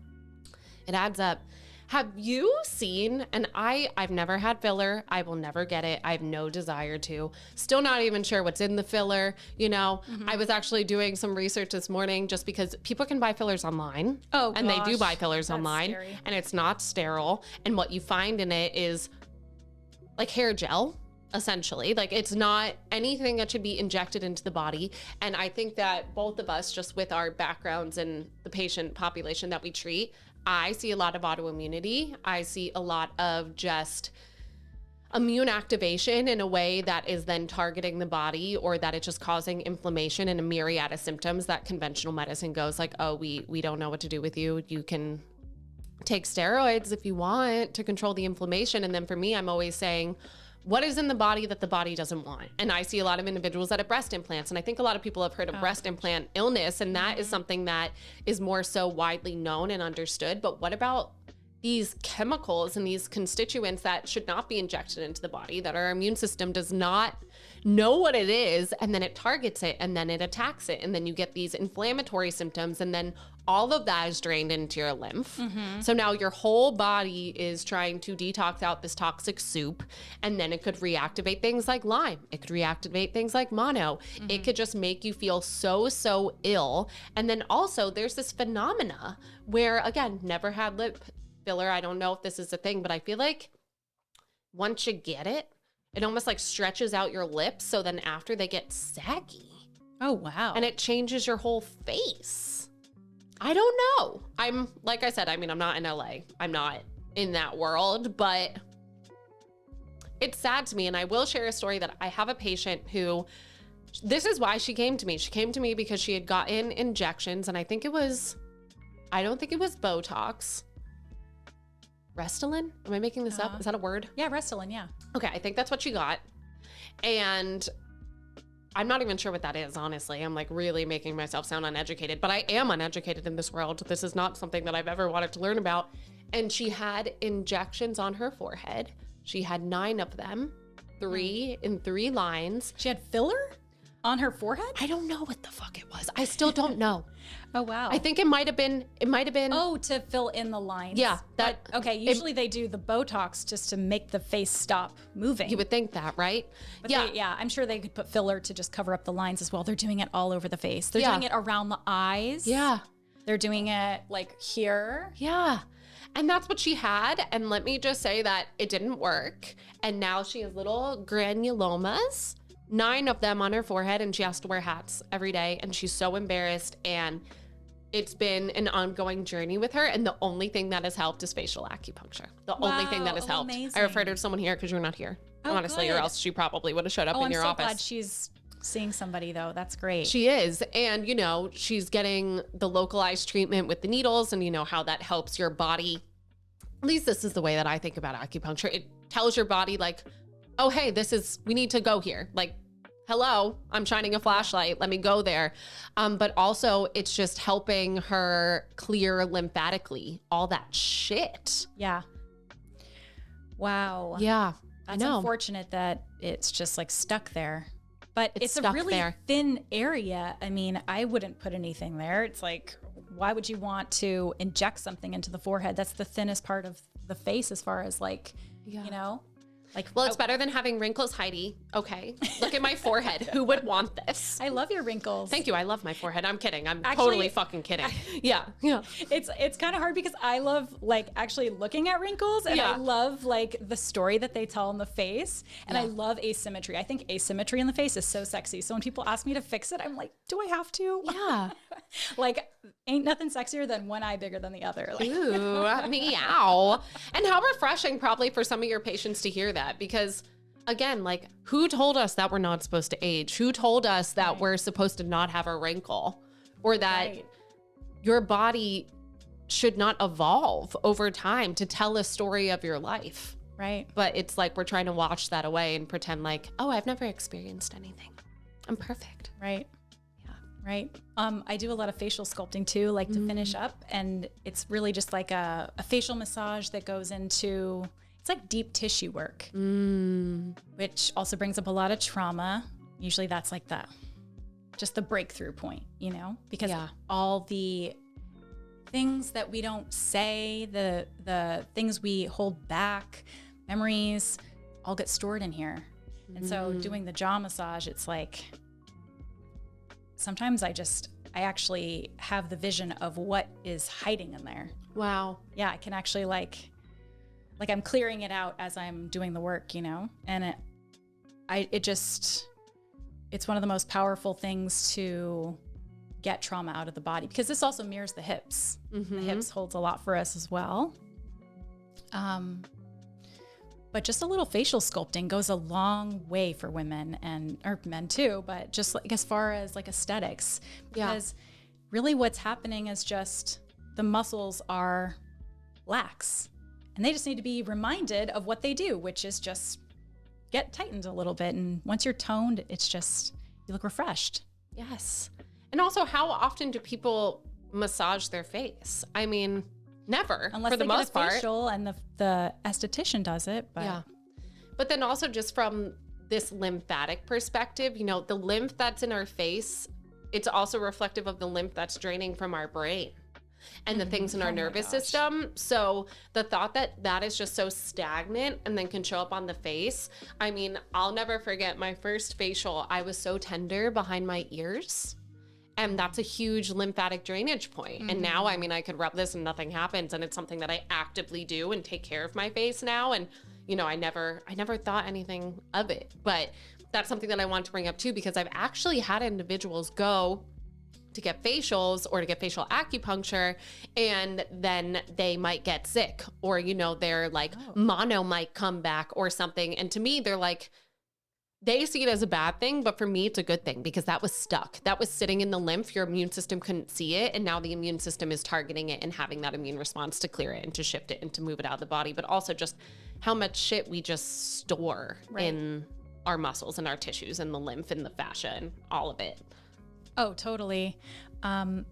It adds up. Have you seen, and I've never had filler. I will never get it. I have no desire to. Still not even sure what's in the filler. I was actually doing some research this morning just because people can buy fillers online. Oh, and gosh. they do buy fillers That's online. scary. And it's not sterile. And what you find in it is like hair gel, essentially. Like it's not anything that should be injected into the body. And I think that both of us, just with our backgrounds and the patient population that we treat, I see a lot of autoimmunity. I see a lot of just immune activation in a way that is then targeting the body, or that it's just causing inflammation and a myriad of symptoms that conventional medicine goes like, oh, we don't know what to do with you. You can take steroids if you want to control the inflammation. And then for me, I'm always saying, what is in the body that the body doesn't want? And I see a lot of individuals that have breast implants. And I think a lot of people have heard of breast implant illness. And that is something that is more so widely known and understood. But what about these chemicals and these constituents that should not be injected into the body, that our immune system does not know what it is, and then it targets it, and then it attacks it, and then you get these inflammatory symptoms, and then all of that is drained into your lymph. So now your whole body is trying to detox out this toxic soup, and then it could reactivate things like Lyme. It could reactivate things like mono. It could just make you feel so ill. And then also there's this phenomena where, again, never had lip filler. I don't know if this is a thing, but I feel like once you get it, it almost like stretches out your lips. So then after they get saggy. Oh, wow. And it changes your whole face. I don't know. I'm, like I said, I mean, I'm not in LA. I'm not in that world, but it's sad to me. And I will share a story that I have a patient who, this is why she came to me. She came to me because she had gotten injections, and I don't think it was Botox. Restylane? Am I making this up? Is that a word? Yeah, Restylane, yeah. Okay, I think that's what she got. And I'm not even sure what that is, honestly. I'm like really making myself sound uneducated, but I am uneducated in this world. This is not something that I've ever wanted to learn about. And she had injections on her forehead. She had 9 of them, 3 in 3 lines. She had filler on her forehead? I don't know what the fuck it was. I still don't know. Oh, wow. I think it might have been. Oh, to fill in the lines. Yeah. Okay, usually they do the Botox just to make the face stop moving. You would think that, right? But I'm sure they could put filler to just cover up the lines as well. They're doing it all over the face. They're doing it around the eyes. Yeah. They're doing it like here. Yeah. And that's what she had. And let me just say that it didn't work. And now she has little granulomas 9 of them on her forehead, and she has to wear hats every day, and she's so embarrassed, and it's been an ongoing journey with her, and the only thing that has helped is facial acupuncture. The only thing that has helped. Amazing. I referred her to someone here because you're not here, honestly, good. or else she probably would have showed up in your I'm so office. glad she's seeing somebody, though. That's great. She is, and you know, she's getting the localized treatment with the needles, and you know how that helps your body. At least this is the way that I think about acupuncture. It tells your body like, oh, hey, we need to go here. Like, hello, I'm shining a flashlight. Let me go there. But also it's just helping her clear lymphatically all that shit. Yeah. Wow. Yeah. That's I know. unfortunate that it's just like stuck there. But it's a stuck really there. thin area. I mean, I wouldn't put anything there. It's like, why would you want to inject something into the forehead? That's the thinnest part of the face as far as like, you know? Like, Well, it's better than having wrinkles, Heidi. Okay. Look at my forehead. Who would want this? I love your wrinkles. Thank you. I love my forehead. I'm kidding. I'm Actually, totally fucking kidding. Yeah. It's kind of hard because I love like actually looking at wrinkles, and Yeah. I love like the story that they tell in the face, and I love asymmetry. I think asymmetry in the face is so sexy. So when people ask me to fix it, I'm like, do I have to? Yeah. Like, ain't nothing sexier than one eye bigger than the other. Like, Ooh, meow. And how refreshing probably for some of your patients to hear that, because again, like, who told us that we're not supposed to age? Who told us that we're supposed to not have a wrinkle, or that Right. your body should not evolve over time to tell a story of your life? right. But it's like we're trying to wash that away and pretend like, oh, I've never experienced anything. I'm perfect. Right. Yeah. Right. I do a lot of facial sculpting too, like to finish up. And it's really just like a facial massage that goes into, it's like deep tissue work, which also brings up a lot of trauma. Usually that's like just the breakthrough point, you know, because Yeah. all the things that we don't say, the things we hold back, memories, all get stored in here. And so doing the jaw massage, it's like, sometimes I actually have the vision of what is hiding in there. Wow. Yeah, I can actually like I'm clearing it out as I'm doing the work, you know? And it's one of the most powerful things to get trauma out of the body, because this also mirrors the hips. The hips holds a lot for us as well. But just a little facial sculpting goes a long way for women or men too, but just like as far as like aesthetics, because really what's happening is just the muscles are lax, and they just need to be reminded of what they do, which is just get tightened a little bit. And once you're toned, it's just, you look refreshed. Yes. And also, how often do people massage their face? I mean, never, Unless for the they most get a part. facial and the esthetician does it. But Yeah. But then also just from this lymphatic perspective, you know, the lymph that's in our face, it's also reflective of the lymph that's draining from our brain and the things in our nervous system. So the thought that that is just so stagnant and then can show up on the face. I mean, I'll never forget my first facial. I was so tender behind my ears. And that's a huge lymphatic drainage point. And now, I mean, I could rub this and nothing happens. And it's something that I actively do and take care of my face now. And, you know, I never thought anything of it. But that's something that I want to bring up too, because I've actually had individuals go to get facials or to get facial acupuncture, and then they might get sick, or, you know, their like mono might come back or something. And to me, they're like, they see it as a bad thing, but for me, it's a good thing, because that was stuck. That was sitting in the lymph. Your immune system couldn't see it. And now the immune system is targeting it and having that immune response to clear it and to shift it and to move it out of the body. But also just how much shit we just store in our muscles and our tissues and the lymph and the fascia and all of it. Oh, totally. A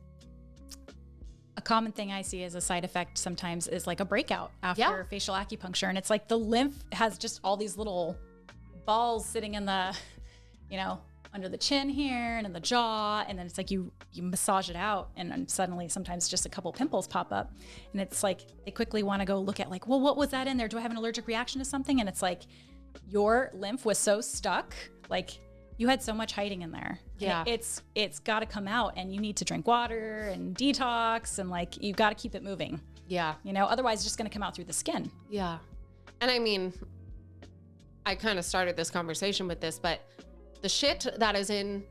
common thing I see as a side effect sometimes is like a breakout after facial acupuncture. And it's like the lymph has just all these little balls sitting in the, you know, under the chin here and in the jaw. And then it's like you massage it out, and then suddenly sometimes just a couple pimples pop up. And it's like they quickly want to go look at like, well, what was that in there? Do I have an allergic reaction to something? And it's like your lymph was so stuck, like you had so much hiding in there. Yeah. And it's got to come out, and you need to drink water and detox, and like you've got to keep it moving. Yeah. You know, otherwise it's just going to come out through the skin. Yeah. And I mean, I kind of started this conversation with this, but the the shit that is in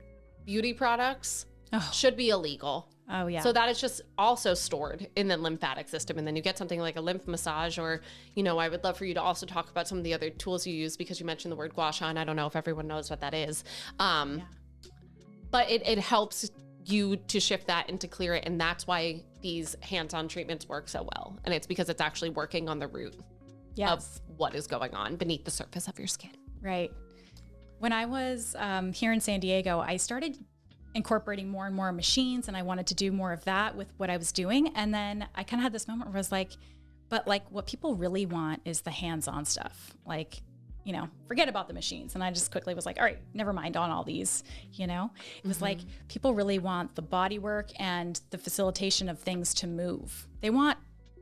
beauty products should be illegal. Oh, yeah. So that is just also stored in the lymphatic system. And then you get something like a lymph massage, or, you know, I would love for you to also talk about some of the other tools you use, because you mentioned the word gua sha, and I don't know if everyone knows what that is. But it helps you to shift that and to clear it. And that's why these hands-on treatments work so well. And it's because it's actually working on the root of what is going on beneath the surface of your skin. Right. When I was here in San Diego, I started incorporating more and more machines, and I wanted to do more of that with what I was doing. And then I kind of had this moment where I was like, but like what people really want is the hands-on stuff. Like, you know, forget about the machines. And I just quickly was like, all right, never mind on all these, you know. It was like people really want the body work and the facilitation of things to move. They want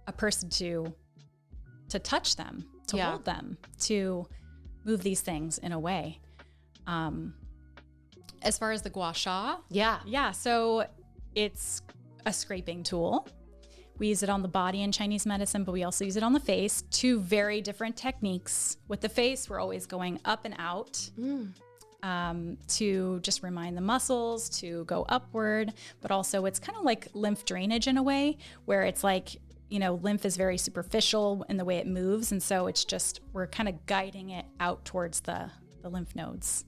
a person to touch them, to hold them, to move these things in a way. As far as the gua sha, so it's a scraping tool. We use it on the body in Chinese medicine, but we also use it on the face. Two very different techniques. With the face, we're always going up and out to just remind the muscles to go upward, but also it's kind of like lymph drainage in a way, where it's like, you know, lymph is very superficial in the way it moves. And so it's just, we're kind of guiding it out towards the lymph nodes.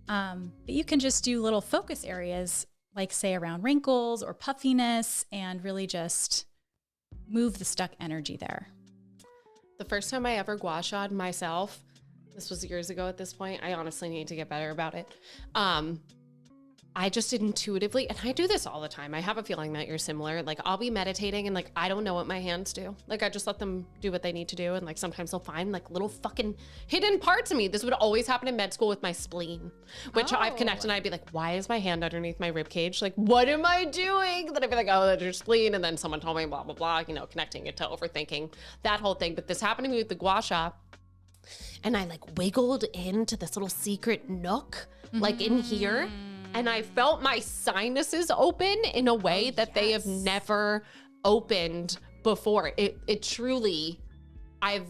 But you can just do little focus areas, like say around wrinkles or puffiness, and really just move the stuck energy there. The first time I ever gua sha'd myself, this was years ago at this point, I honestly need to get better about it. I just intuitively, and I do this all the time. I have a feeling that you're similar. Like I'll be meditating and like, I don't know what my hands do. Like I just let them do what they need to do. And like, sometimes they'll find like little fucking hidden parts of me. This would always happen in med school with my spleen, which I've connected, and I'd be like, why is my hand underneath my rib cage? Like, what am I doing? Then I'd be like, oh, that's your spleen. And then someone told me blah, blah, blah, you know, connecting it to overthinking that whole thing. But this happened to me with the gua sha, and I like wiggled into this little secret nook, like in here. And I felt my sinuses open in a way that they have never opened before. It truly, I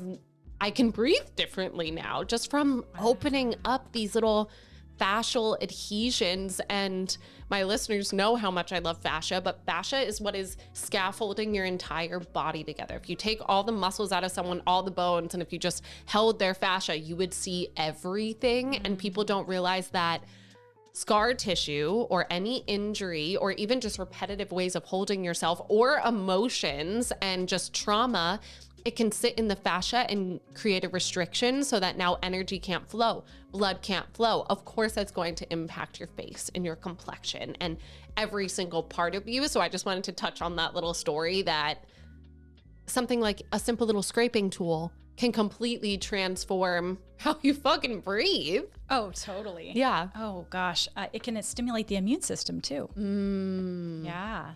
can breathe differently now just from opening up these little fascial adhesions. And my listeners know how much I love fascia, but fascia is what is scaffolding your entire body together. If you take all the muscles out of someone, all the bones, and if you just held their fascia, you would see everything. And people don't realize that scar tissue or any injury, or even just repetitive ways of holding yourself, or emotions and just trauma, it can sit in the fascia and create a restriction so that now energy can't flow, blood can't flow. Of course, that's going to impact your face and your complexion and every single part of you. So I just wanted to touch on that little story, that something like a simple little scraping tool can completely transform how you fucking breathe. Oh, totally. Yeah. Oh gosh. It can stimulate the immune system too. Yeah.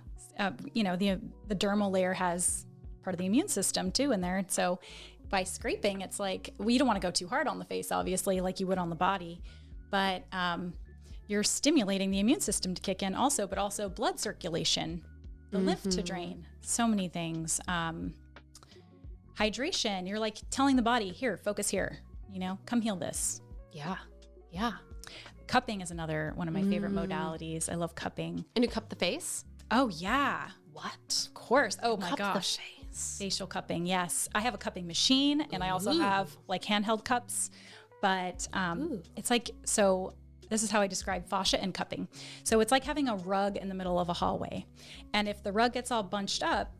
You know, the dermal layer has part of the immune system too in there. So by scraping, it's like, well, you don't want to go too hard on the face, obviously, like you would on the body, but you're stimulating the immune system to kick in also, but also blood circulation, the lymph to drain, so many things. Hydration, you're like telling the body, here, focus here, you know, come heal this. Yeah. Yeah. Cupping is another one of my favorite modalities. I love cupping. And you cup the face? Oh yeah. What? Of course. Oh my Cup gosh. the face. Facial cupping. Yes. I have a cupping machine, and I also have like handheld cups, but it's like, so this is how I describe fascia and cupping. So it's like having a rug in the middle of a hallway. And if the rug gets all bunched up,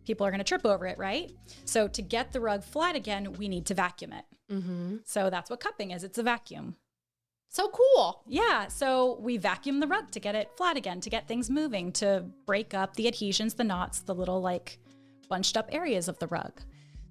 people are going to trip over it, right? So to get the rug flat again, we need to vacuum it. So that's what cupping is. It's a vacuum. So cool. Yeah. So we vacuum the rug to get it flat again, to get things moving, to break up the adhesions, the knots, the little like bunched up areas of the rug.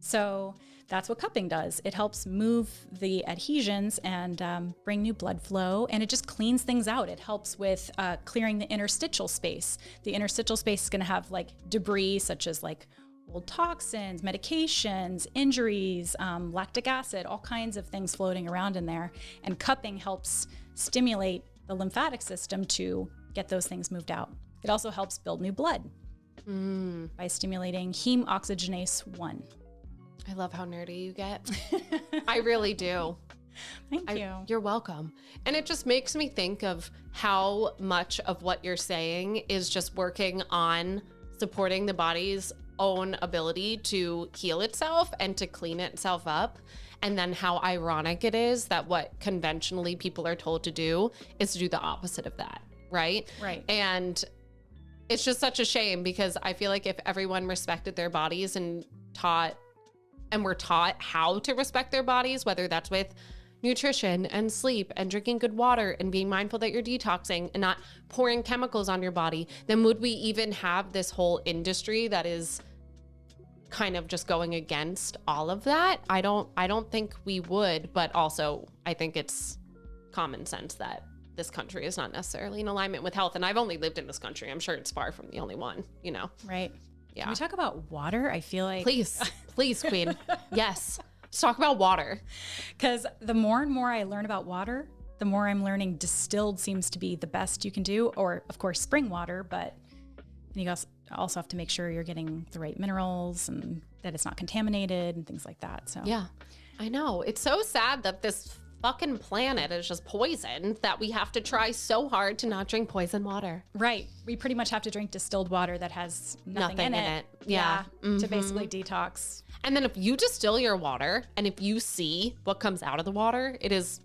So that's what cupping does. It helps move the adhesions and bring new blood flow, and it just cleans things out. It helps with clearing the interstitial space. The interstitial space is going to have like debris such as like old toxins, medications, injuries, lactic acid, all kinds of things floating around in there. And cupping helps stimulate the lymphatic system to get those things moved out. It also helps build new blood by stimulating heme oxygenase 1. I love how nerdy you get. I really do. Thank you. You're welcome. And it just makes me think of how much of what you're saying is just working on supporting the body's own ability to heal itself and to clean itself up. And then how ironic it is that what conventionally people are told to do is to do the opposite of that, right? Right. And it's just such a shame because I feel like if everyone respected their bodies and were taught how to respect their bodies, whether that's with nutrition and sleep and drinking good water and being mindful that you're detoxing and not pouring chemicals on your body, then would we even have this whole industry that is kind of just going against all of that? I don't think we would, but also I think it's common sense that this country is not necessarily in alignment with health. And I've only lived in this country. I'm sure it's far from the only one, you know? Right. Yeah. Can we talk about water? I feel like... Please, Queen. Yes. Let's talk about water. Because the more and more I learn about water, the more I'm learning distilled seems to be the best you can do, or of course spring water, but you also have to make sure you're getting the right minerals and that it's not contaminated and things like that. So yeah, I know. It's so sad that this fucking planet is just poisoned that we have to try so hard to not drink poison water. Right. We pretty much have to drink distilled water that has nothing in it. Yeah. To basically detox. And then if you distill your water and if you see what comes out of the water, it is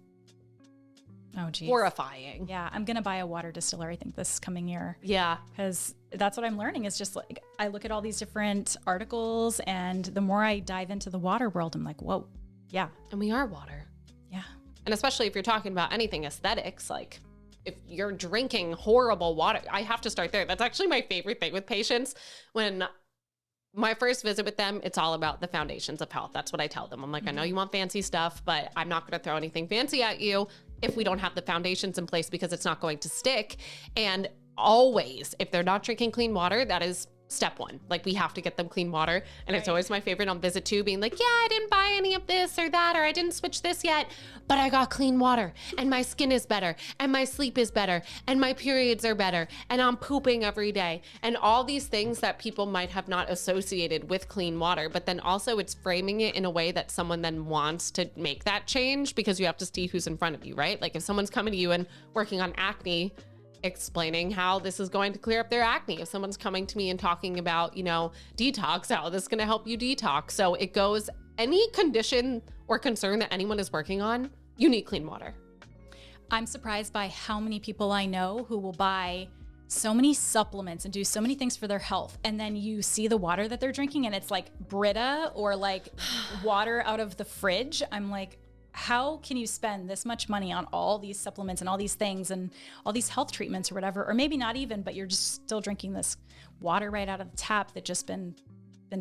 horrifying. Yeah. I'm going to buy a water distiller, I think, this coming year. Yeah. Because that's what I'm learning is just like, I look at all these different articles and the more I dive into the water world, I'm like, whoa. Yeah. And we are water. Yeah. And especially if you're talking about anything aesthetics, like if you're drinking horrible water, I have to start there. That's actually my favorite thing with patients. When my first visit with them, it's all about the foundations of health. That's what I tell them. I'm like, I know you want fancy stuff, but I'm not going to throw anything fancy at you if we don't have the foundations in place because it's not going to stick. And always, if they're not drinking clean water, that is step one. Like, we have to get them clean water. And it's always my favorite on visit 2 being like, yeah, I didn't buy any of this or that, or I didn't switch this yet, but I got clean water and my skin is better and my sleep is better and my periods are better and I'm pooping every day. And all these things that people might have not associated with clean water, but then also it's framing it in a way that someone then wants to make that change because you have to see who's in front of you, right? Like if someone's coming to you and working on acne, explaining how this is going to clear up their acne. If someone's coming to me and talking about, detox, how this is going to help you detox. So it goes, any condition or concern that anyone is working on, you need clean water. I'm surprised by how many people I know who will buy so many supplements and do so many things for their health. And then you see the water that they're drinking and it's like Brita or like water out of the fridge. I'm like, how can you spend this much money on all these supplements and all these things and all these health treatments or whatever, or maybe not even, but you're just still drinking this water right out of the tap that just been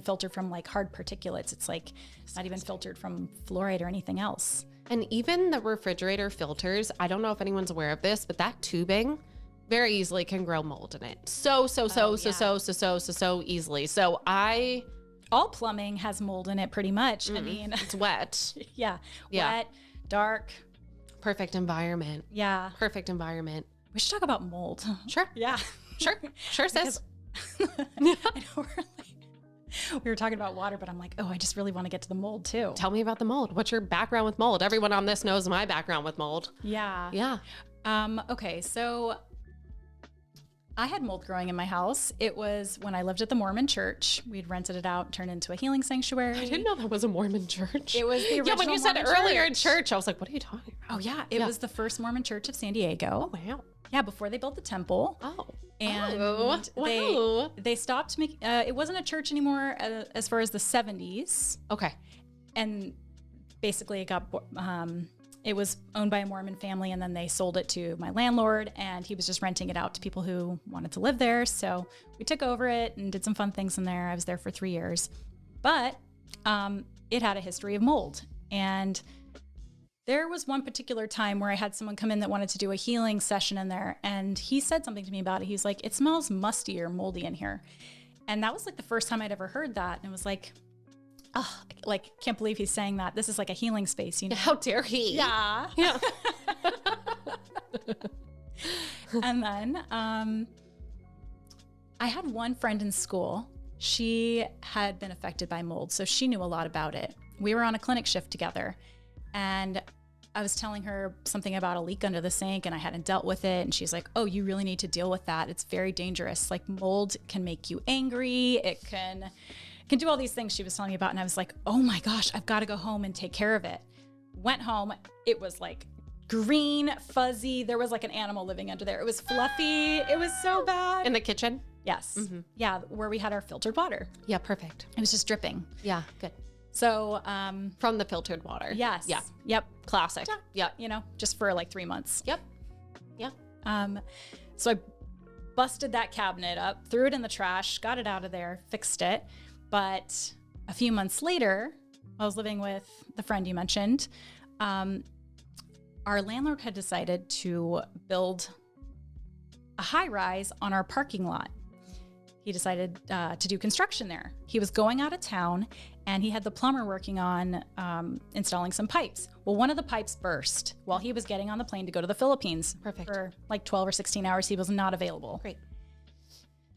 filtered from like hard particulates. It's like not even filtered from fluoride or anything else. And even the refrigerator filters, I don't know if anyone's aware of this, but that tubing very easily can grow mold in it. So easily. So all plumbing has mold in it pretty much. I mean, it's wet. Yeah. Wet, dark. Perfect environment. Yeah. Perfect environment. We should talk about mold. Sure. Yeah. Sure, sis. I know we were talking about water, but I'm like, I just really want to get to the mold too. Tell me about the mold. What's your background with mold? Everyone on this knows my background with mold. Yeah. Yeah. Okay. So I had mold growing in my house. It was when I lived at the Mormon church. We'd rented it out, turned it into a healing sanctuary. I didn't know that was a Mormon church. It was the original. Yeah, when you said Mormon earlier church, I was like, what are you talking about? Oh yeah, it was the first Mormon church of San Diego. Oh wow. Yeah, before they built the temple. Oh. And they stopped making. It wasn't a church anymore as far as the 70s. Okay. And basically, it was owned by a Mormon family, and then they sold it to my landlord, and he was just renting it out to people who wanted to live there. So we took over it and did some fun things in there. I was there for 3 years, but it had a history of mold. And there was one particular time where I had someone come in that wanted to do a healing session in there, and he said something to me about it. He's like, it smells musty or moldy in here. And that was like the first time I'd ever heard that. And it was like, oh, like, can't believe he's saying that. This is like a healing space, you know? How dare he? Yeah. Yeah. And then I had one friend in school. She had been affected by mold, so she knew a lot about it. We were on a clinic shift together, and I was telling her something about a leak under the sink and I hadn't dealt with it. And she's like, oh, you really need to deal with that. It's very dangerous. Like mold can make you angry. It can do all these things she was telling me about. And I was like, oh my gosh, I've got to go home and take care of it. Went home. It was like green, fuzzy. There was like an animal living under there. It was fluffy. It was so bad. In the kitchen? Yes. Yeah, where we had our filtered water. Yeah, perfect. It was just dripping. Yeah, good. So, from the filtered water. yes. Yeah. Yep. Classic. Yeah. You know, just for like 3 months. Yep. Yeah. So I busted that cabinet up, threw it in the trash, got it out of there, fixed it. But a few months later, I was living with the friend you mentioned. Our landlord had decided to build a high rise on our parking lot. He decided to do construction there. He was going out of town and he had the plumber working on installing some pipes. Well, one of the pipes burst while he was getting on the plane to go to the Philippines. Perfect. For like 12 or 16 hours. He was not available. Great.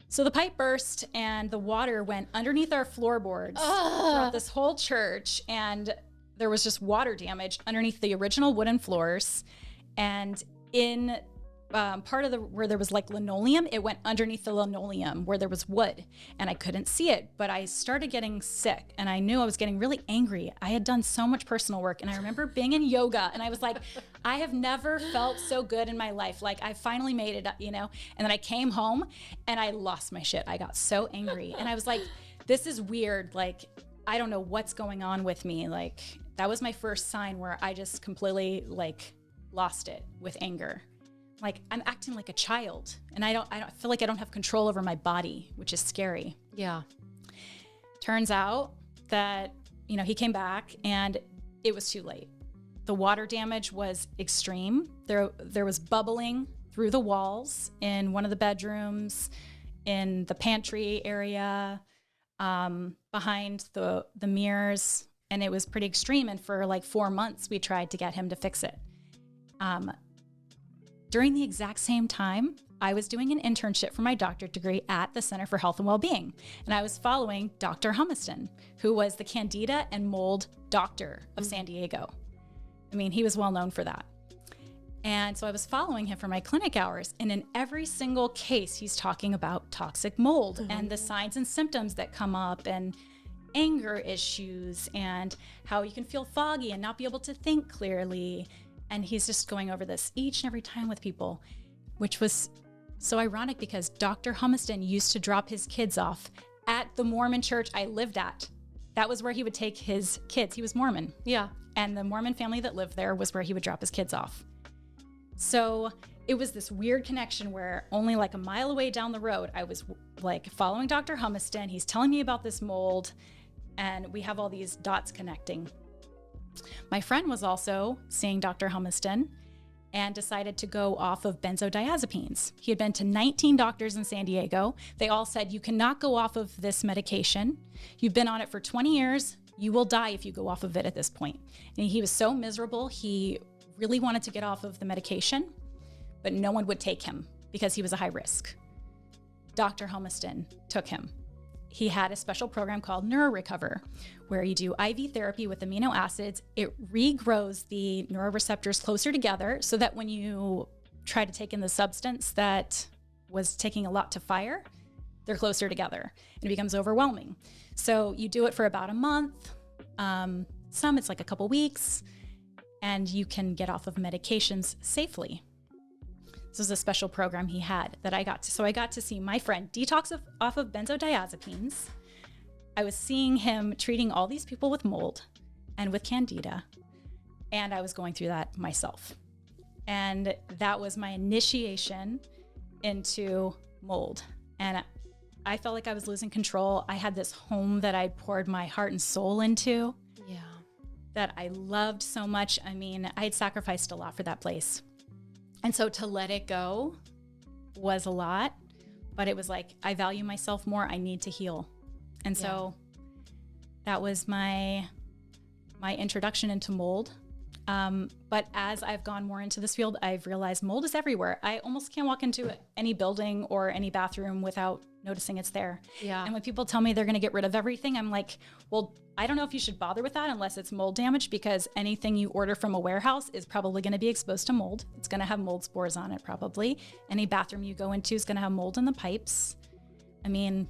So the pipe burst and the water went underneath our floorboards throughout this whole church. And there was just water damage underneath the original wooden floors. And in part of where there was like linoleum, it went underneath the linoleum where there was wood, and I couldn't see it, but I started getting sick and I knew I was getting really angry. I had done so much personal work, and I remember being in yoga and I was like, I have never felt so good in my life. Like I finally made it, you know? And then I came home and I lost my shit. I got so angry and I was like, this is weird. Like, I don't know what's going on with me. Like that was my first sign where I just completely like lost it with anger. Like I'm acting like a child, and I don't feel like I don't have control over my body, which is scary. Yeah. Turns out that, you know, he came back and it was too late. The water damage was extreme. There was bubbling through the walls in one of the bedrooms, in the pantry area, behind the mirrors, and it was pretty extreme. And for like 4 months, we tried to get him to fix it. During the exact same time, I was doing an internship for my doctorate degree at the Center for Health and Wellbeing, and I was following Dr. Humiston, who was the Candida and Mold Doctor of San Diego. I mean, he was well known for that. And so I was following him for my clinic hours, and in every single case, he's talking about toxic mold and the signs and symptoms that come up, and anger issues, and how you can feel foggy and not be able to think clearly. And he's just going over this each and every time with people, which was so ironic because Dr. Humiston used to drop his kids off at the Mormon church I lived at. That was where he would take his kids. He was Mormon. Yeah. And the Mormon family that lived there was where he would drop his kids off. So it was this weird connection where only like a mile away down the road, I was like following Dr. Humiston. He's telling me about this mold, and we have all these dots connecting. My friend was also seeing Dr. Humiston and decided to go off of benzodiazepines. He had been to 19 doctors in San Diego. They all said, you cannot go off of this medication. You've been on it for 20 years. You will die if you go off of it at this point. And he was so miserable. He really wanted to get off of the medication, but no one would take him because he was a high risk. Dr. Humiston took him. He had a special program called NeuroRecover, where you do IV therapy with amino acids. It regrows the neuroreceptors closer together so that when you try to take in the substance that was taking a lot to fire, they're closer together, and it becomes overwhelming. So you do it for about a month. Some it's like a couple weeks, and you can get off of medications safely. This was a special program he had that I got to. So I got to see my friend detox off of benzodiazepines. I was seeing him treating all these people with mold and with candida, and I was going through that myself. And that was my initiation into mold. And I felt like I was losing control. I had this home that I poured my heart and soul into. Yeah. That I loved so much. I mean, I had sacrificed a lot for that place. And so to let it go was a lot, but it was like, I value myself more. I need to heal. And so that was my introduction into mold. But as I've gone more into this field, I've realized mold is everywhere. I almost can't walk into any building or any bathroom without noticing it's there. Yeah. And when people tell me they're going to get rid of everything, I'm like, well, I don't know if you should bother with that unless it's mold damage, because anything you order from a warehouse is probably going to be exposed to mold. It's going to have mold spores on it probably. Any bathroom you go into is going to have mold in the pipes. I mean,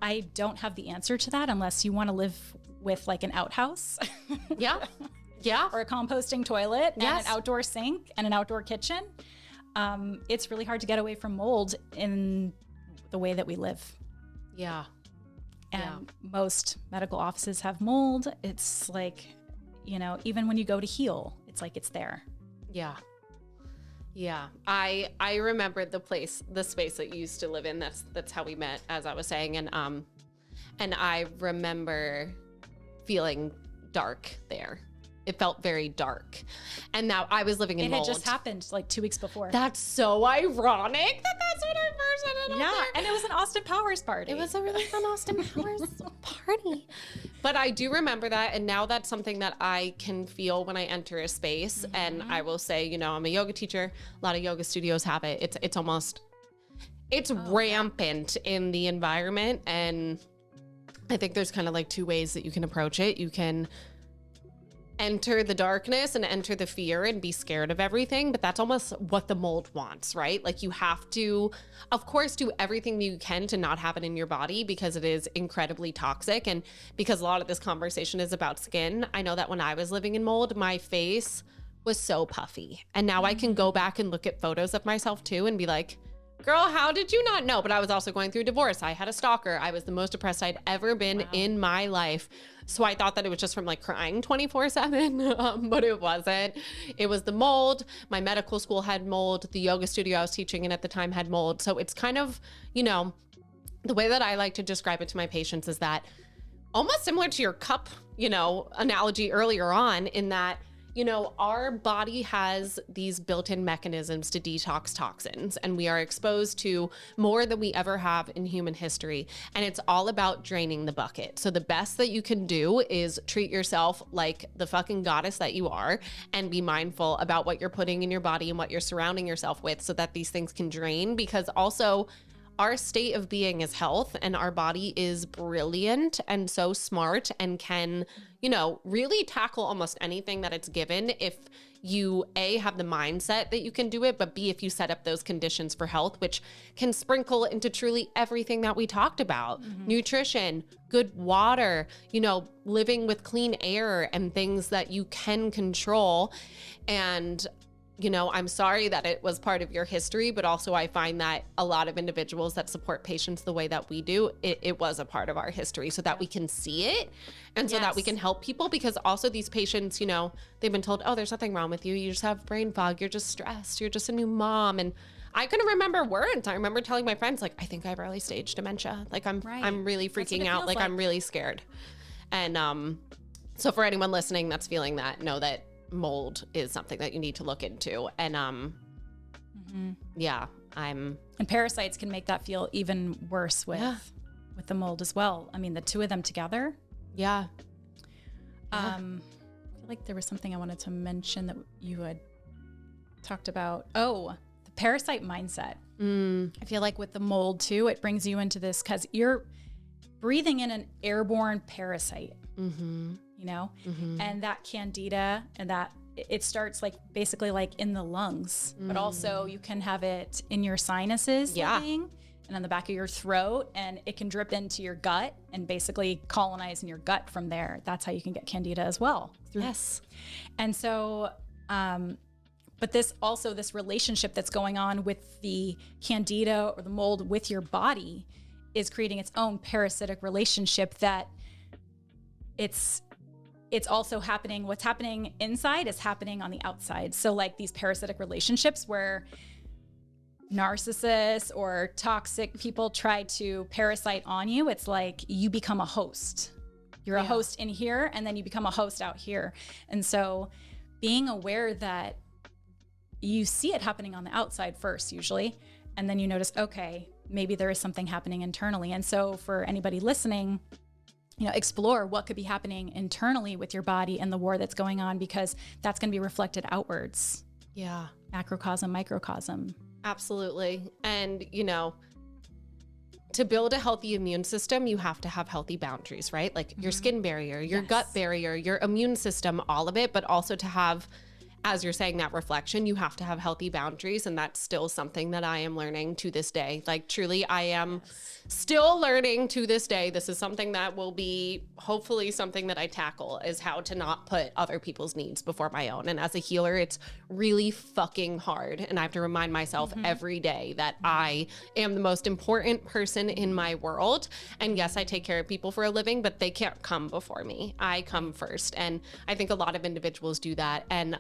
I don't have the answer to that unless you want to live with like an outhouse. Yeah. Yeah. Or a composting toilet and Yes. an outdoor sink and an outdoor kitchen. It's really hard to get away from mold in the way that we live. Yeah. And most medical offices have mold. It's like, even when you go to heal, it's like it's there. Yeah. Yeah. I remember the space that you used to live in. That's how we met, as I was saying. And I remember feeling dark there. It felt very dark. And now I was living in mold. It had just happened like 2 weeks before. That's so ironic that's what I first ended up there. And it was an Austin Powers party. It was a really fun Austin Powers party. But I do remember that. And now that's something that I can feel when I enter a space. Mm-hmm. And I will say, I'm a yoga teacher. A lot of yoga studios have it. It's rampant in the environment. And I think there's kind of like two ways that you can approach it. You can enter the darkness and enter the fear and be scared of everything, but that's almost what the mold wants, right? Like you have to, of course, do everything that you can to not have it in your body because it is incredibly toxic. And because a lot of this conversation is about skin, I know that when I was living in mold, my face was so puffy. And now I can go back and look at photos of myself too and be like, girl, how did you not know? But I was also going through a divorce. I had a stalker. I was the most depressed I'd ever been in my life. So I thought that it was just from like crying 24/7, but it wasn't. It was the mold. My medical school had mold. The yoga studio I was teaching in at the time had mold. So it's kind of, the way that I like to describe it to my patients is that almost similar to your cup, analogy earlier on, in that our body has these built-in mechanisms to detox toxins, and we are exposed to more than we ever have in human history. And it's all about draining the bucket. So the best that you can do is treat yourself like the fucking goddess that you are and be mindful about what you're putting in your body and what you're surrounding yourself with so that these things can drain, because also our state of being is health, and our body is brilliant and so smart and can, really tackle almost anything that it's given if you A, have the mindset that you can do it, but B, if you set up those conditions for health, which can sprinkle into truly everything that we talked about. Mm-hmm. Nutrition, good water, living with clean air and things that you can control. And I'm sorry that it was part of your history, but also I find that a lot of individuals that support patients the way that we do, it was a part of our history so that we can see it and so that we can help people, because also these patients, they've been told, oh, there's nothing wrong with you. You just have brain fog. You're just stressed. You're just a new mom. And I couldn't remember words. I remember telling my friends, like, I think I have early stage dementia. Like I'm really freaking out. Like I'm really scared. And so for anyone listening that's feeling that, know that mold is something that you need to look into. And and parasites can make that feel even worse with the mold as well. I mean, the two of them together. I feel like there was something I wanted to mention that you had talked about. Oh, the parasite mindset. I feel like with the mold too, it brings you into this because you're breathing in an airborne parasite. Mm-hmm. And that candida, and that it starts like basically like in the lungs, but also you can have it in your sinuses living and on the back of your throat, and it can drip into your gut and basically colonize in your gut from there. That's how you can get candida as well. Yes. And so, but this relationship that's going on with the candida or the mold with your body is creating its own parasitic relationship that it's also happening. What's happening inside is happening on the outside. So like these parasitic relationships where narcissists or toxic people try to parasite on you, it's like you become a host. You're a host in here, and then you become a host out here. And so being aware that you see it happening on the outside first usually, and then you notice, okay, maybe there is something happening internally. And so for anybody listening, explore what could be happening internally with your body and the war that's going on, because that's going to be reflected outwards. Yeah. Macrocosm, microcosm. Absolutely. And, to build a healthy immune system, you have to have healthy boundaries, right? Like your skin barrier, your gut barrier, your immune system, all of it, but also to have, as you're saying, that reflection, you have to have healthy boundaries. And that's still something that I am learning to this day. Like truly, I am still learning to this day. This is something that will be hopefully something that I tackle, is how to not put other people's needs before my own. And as a healer, it's really fucking hard. And I have to remind myself every day that I am the most important person in my world. And yes, I take care of people for a living, but they can't come before me. I come first. And I think a lot of individuals do that. And,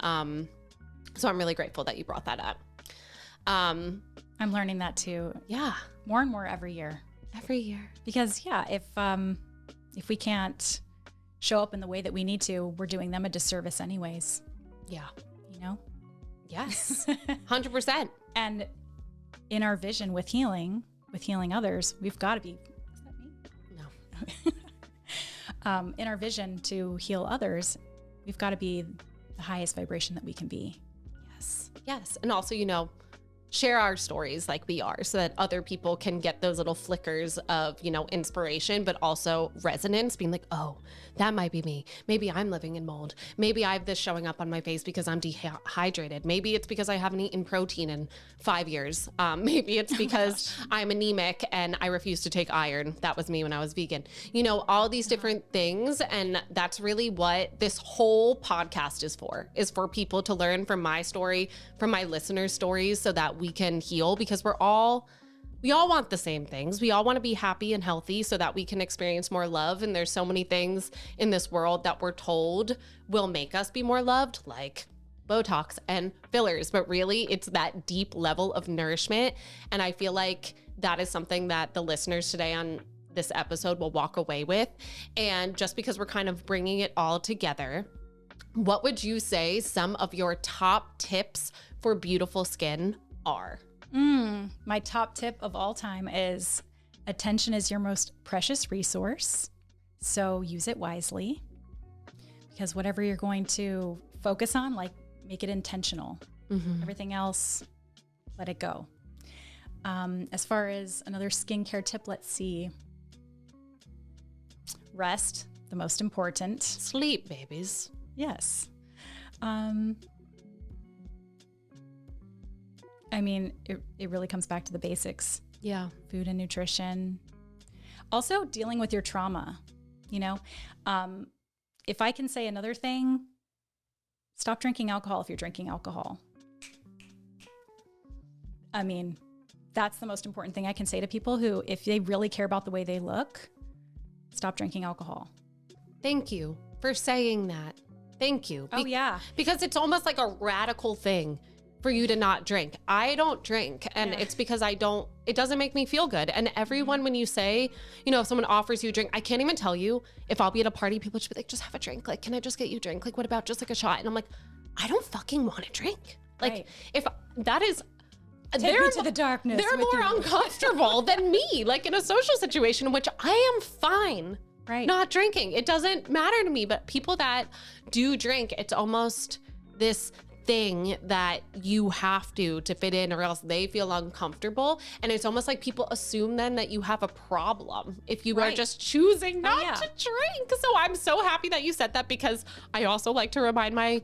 so I'm really grateful that you brought that up. I'm learning that too. Yeah. More and more every year. Every year. Because if we can't show up in the way that we need to, we're doing them a disservice anyways. Yeah. Yes. 100%. And in our vision with healing others, we've got to be, is that me? No. In our vision to heal others, we've got to be the highest vibration that we can be. Yes. And also, share our stories like we are, so that other people can get those little flickers of, inspiration, but also resonance, being like, oh, that might be me. Maybe I'm living in mold. Maybe I have this showing up on my face because I'm dehydrated. Maybe it's because I haven't eaten protein in 5 years. Maybe it's because I'm anemic and I refuse to take iron. That was me when I was vegan. All these different things. And that's really what this whole podcast is for people to learn from my story, from my listeners' stories, so that we can heal, because we all want the same things. We all want to be happy and healthy so that we can experience more love. And there's so many things in this world that we're told will make us be more loved, like Botox and fillers, but really it's that deep level of nourishment. And I feel like that is something that the listeners today on this episode will walk away with. And just because we're kind of bringing it all together, what would you say some of your top tips for beautiful skin are? My top tip of all time is attention is your most precious resource. So use it wisely, because whatever you're going to focus on, make it intentional. Everything else, let it go. As far as another skincare tip, let's see. Rest, the most important. Sleep, babies. Yes. It really comes back to the basics. Yeah. Food and nutrition. Also dealing with your trauma, if I can say another thing, stop drinking alcohol if you're drinking alcohol. That's the most important thing I can say to people who, if they really care about the way they look, stop drinking alcohol. Thank you for saying that. Thank you. Oh, yeah. Because it's almost like a radical thing for you to not drink. I don't drink, and it's because it doesn't make me feel good. And everyone, when you say, if someone offers you a drink, I can't even tell you, if I'll be at a party, people should be like, just have a drink. Like, can I just get you a drink? Like, what about just like a shot? And I'm like, I don't fucking want to drink. Like, if that is, take me to the darkness. They're more uncomfortable than me, like in a social situation in which I am fine not drinking. It doesn't matter to me. But people that do drink, it's almost this thing that you have to fit in, or else they feel uncomfortable. And it's almost like people assume then that you have a problem if you are just choosing not to drink. So I'm so happy that you said that, because I also like to remind my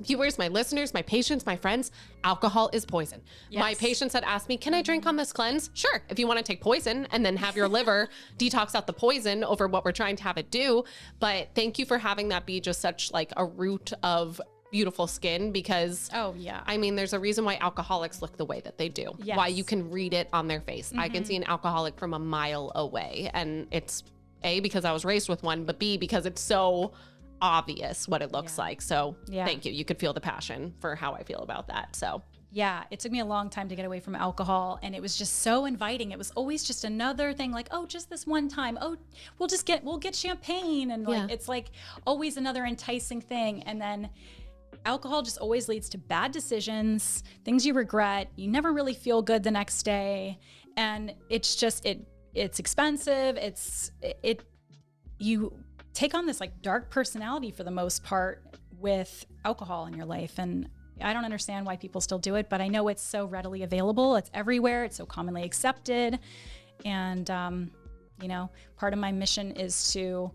viewers, my listeners, my patients, my friends, alcohol is poison. Yes. My patients that ask me, can I drink on this cleanse? Sure. If you want to take poison and then have your liver detox out the poison over what we're trying to have it do. But thank you for having that be just such like a root of beautiful skin, because there's a reason why alcoholics look the way that they do. Yes. Why you can read it on their face. I can see an alcoholic from a mile away, and it's A, because I was raised with one, but B, because it's so obvious what it looks like. So thank you. You could feel the passion for how I feel about that. So yeah, it took me a long time to get away from alcohol, and it was just so inviting. It was always just another thing, like, oh, just this one time. Oh, we'll get champagne, and like it's like always another enticing thing. And then alcohol just always leads to bad decisions, things you regret. You never really feel good the next day, and it's just it's expensive. you take on this like dark personality for the most part with alcohol in your life. And I don't understand why people still do it, but I know it's so readily available. It's everywhere. It's so commonly accepted. And, you know, part of my mission is to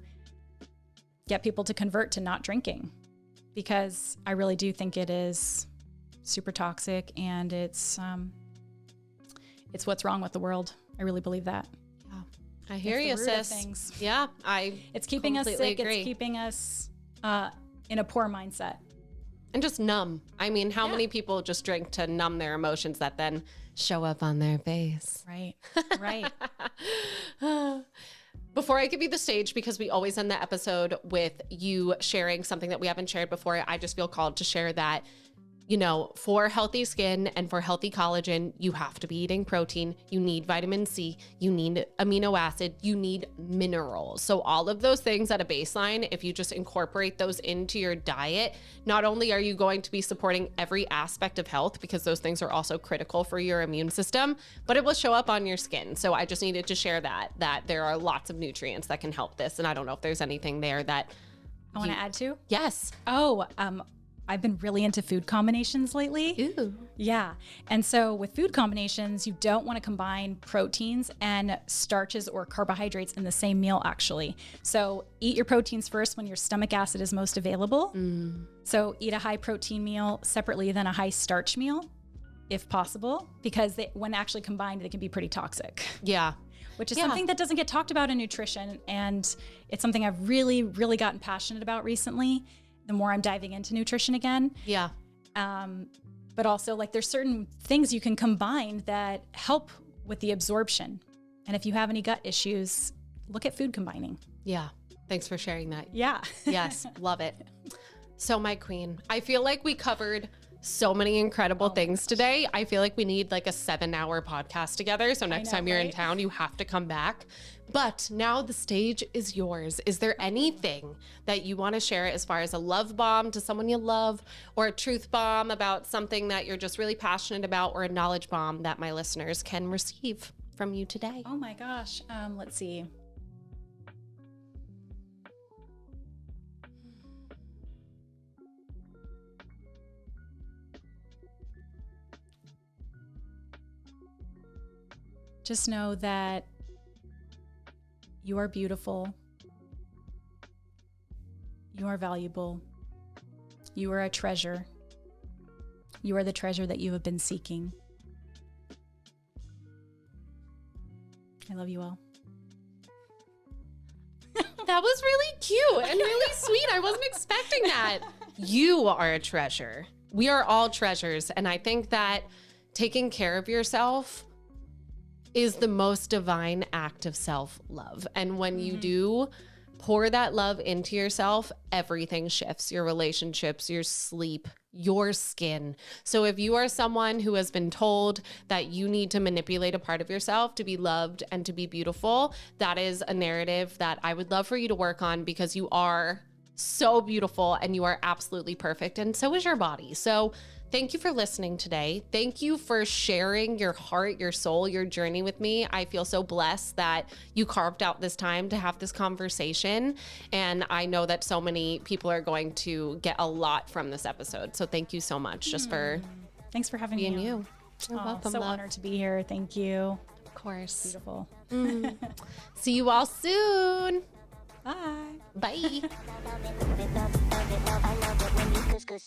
get people to convert to not drinking, because I really do think it is super toxic, and it's what's wrong with the world. I really believe that. Yeah. I hear you, sis. Yeah, it's keeping us sick. Agree. It's keeping us in a poor mindset. And just numb. I mean, how many people just drink to numb their emotions that then show up on their face? Right, right. Before I give you the stage, because we always end the episode with you sharing something that we haven't shared before, I just feel called to share that, you know, for healthy skin and for healthy collagen, you have to be eating protein. You need vitamin C. You need amino acid. You need minerals. So all of those things at a baseline, if you just incorporate those into your diet, not only are you going to be supporting every aspect of health, because those things are also critical for your immune system, but it will show up on your skin. So I just needed to share that there are lots of nutrients that can help this. And I don't know if there's anything there that I want to add to. Yes. Oh, I've been really into food combinations lately. Ooh. Yeah. And so with food combinations, you don't want to combine proteins and starches or carbohydrates in the same meal, actually. So eat your proteins first when your stomach acid is most available. So eat a high protein meal separately than a high starch meal, if possible, because when actually combined, they can be pretty toxic. Yeah. Which is something that doesn't get talked about in nutrition. And it's something I've really, really gotten passionate about recently, the more I'm diving into nutrition again. Yeah. But also, like, there's certain things you can combine that help with the absorption. And if you have any gut issues, look at food combining. Yeah. Thanks for sharing that. Yeah. Yes. Love it. So, my queen, I feel like we covered so many incredible things today. I feel like we need like a 7-hour podcast together. So next time you're in town, you have to come back. But now the stage is yours. Is there anything that you want to share as far as a love bomb to someone you love, or a truth bomb about something that you're just really passionate about, or a knowledge bomb that my listeners can receive from you today? Oh my gosh. Let's see. Just know that you are beautiful. You are valuable. You are a treasure. You are the treasure that you have been seeking. I love you all. That was really cute and really sweet. I wasn't expecting that. You are a treasure. We are all treasures. And I think that taking care of yourself is the most divine act of self-love. And when you do pour that love into yourself, everything shifts. Your relationships, your sleep, your skin. So if you are someone who has been told that you need to manipulate a part of yourself to be loved and to be beautiful, that is a narrative that I would love for you to work on, because you are so beautiful and you are absolutely perfect. And so is your body. So thank you for listening today. Thank you for sharing your heart, your soul, your journey with me. I feel so blessed that you carved out this time to have this conversation. And I know that so many people are going to get a lot from this episode. So thank you so much just for Thanks for having being me. you. You're welcome, So love. honored to be here. Thank you. Of course. Beautiful. See you all soon. Bye. Bye. I love it when you kiss.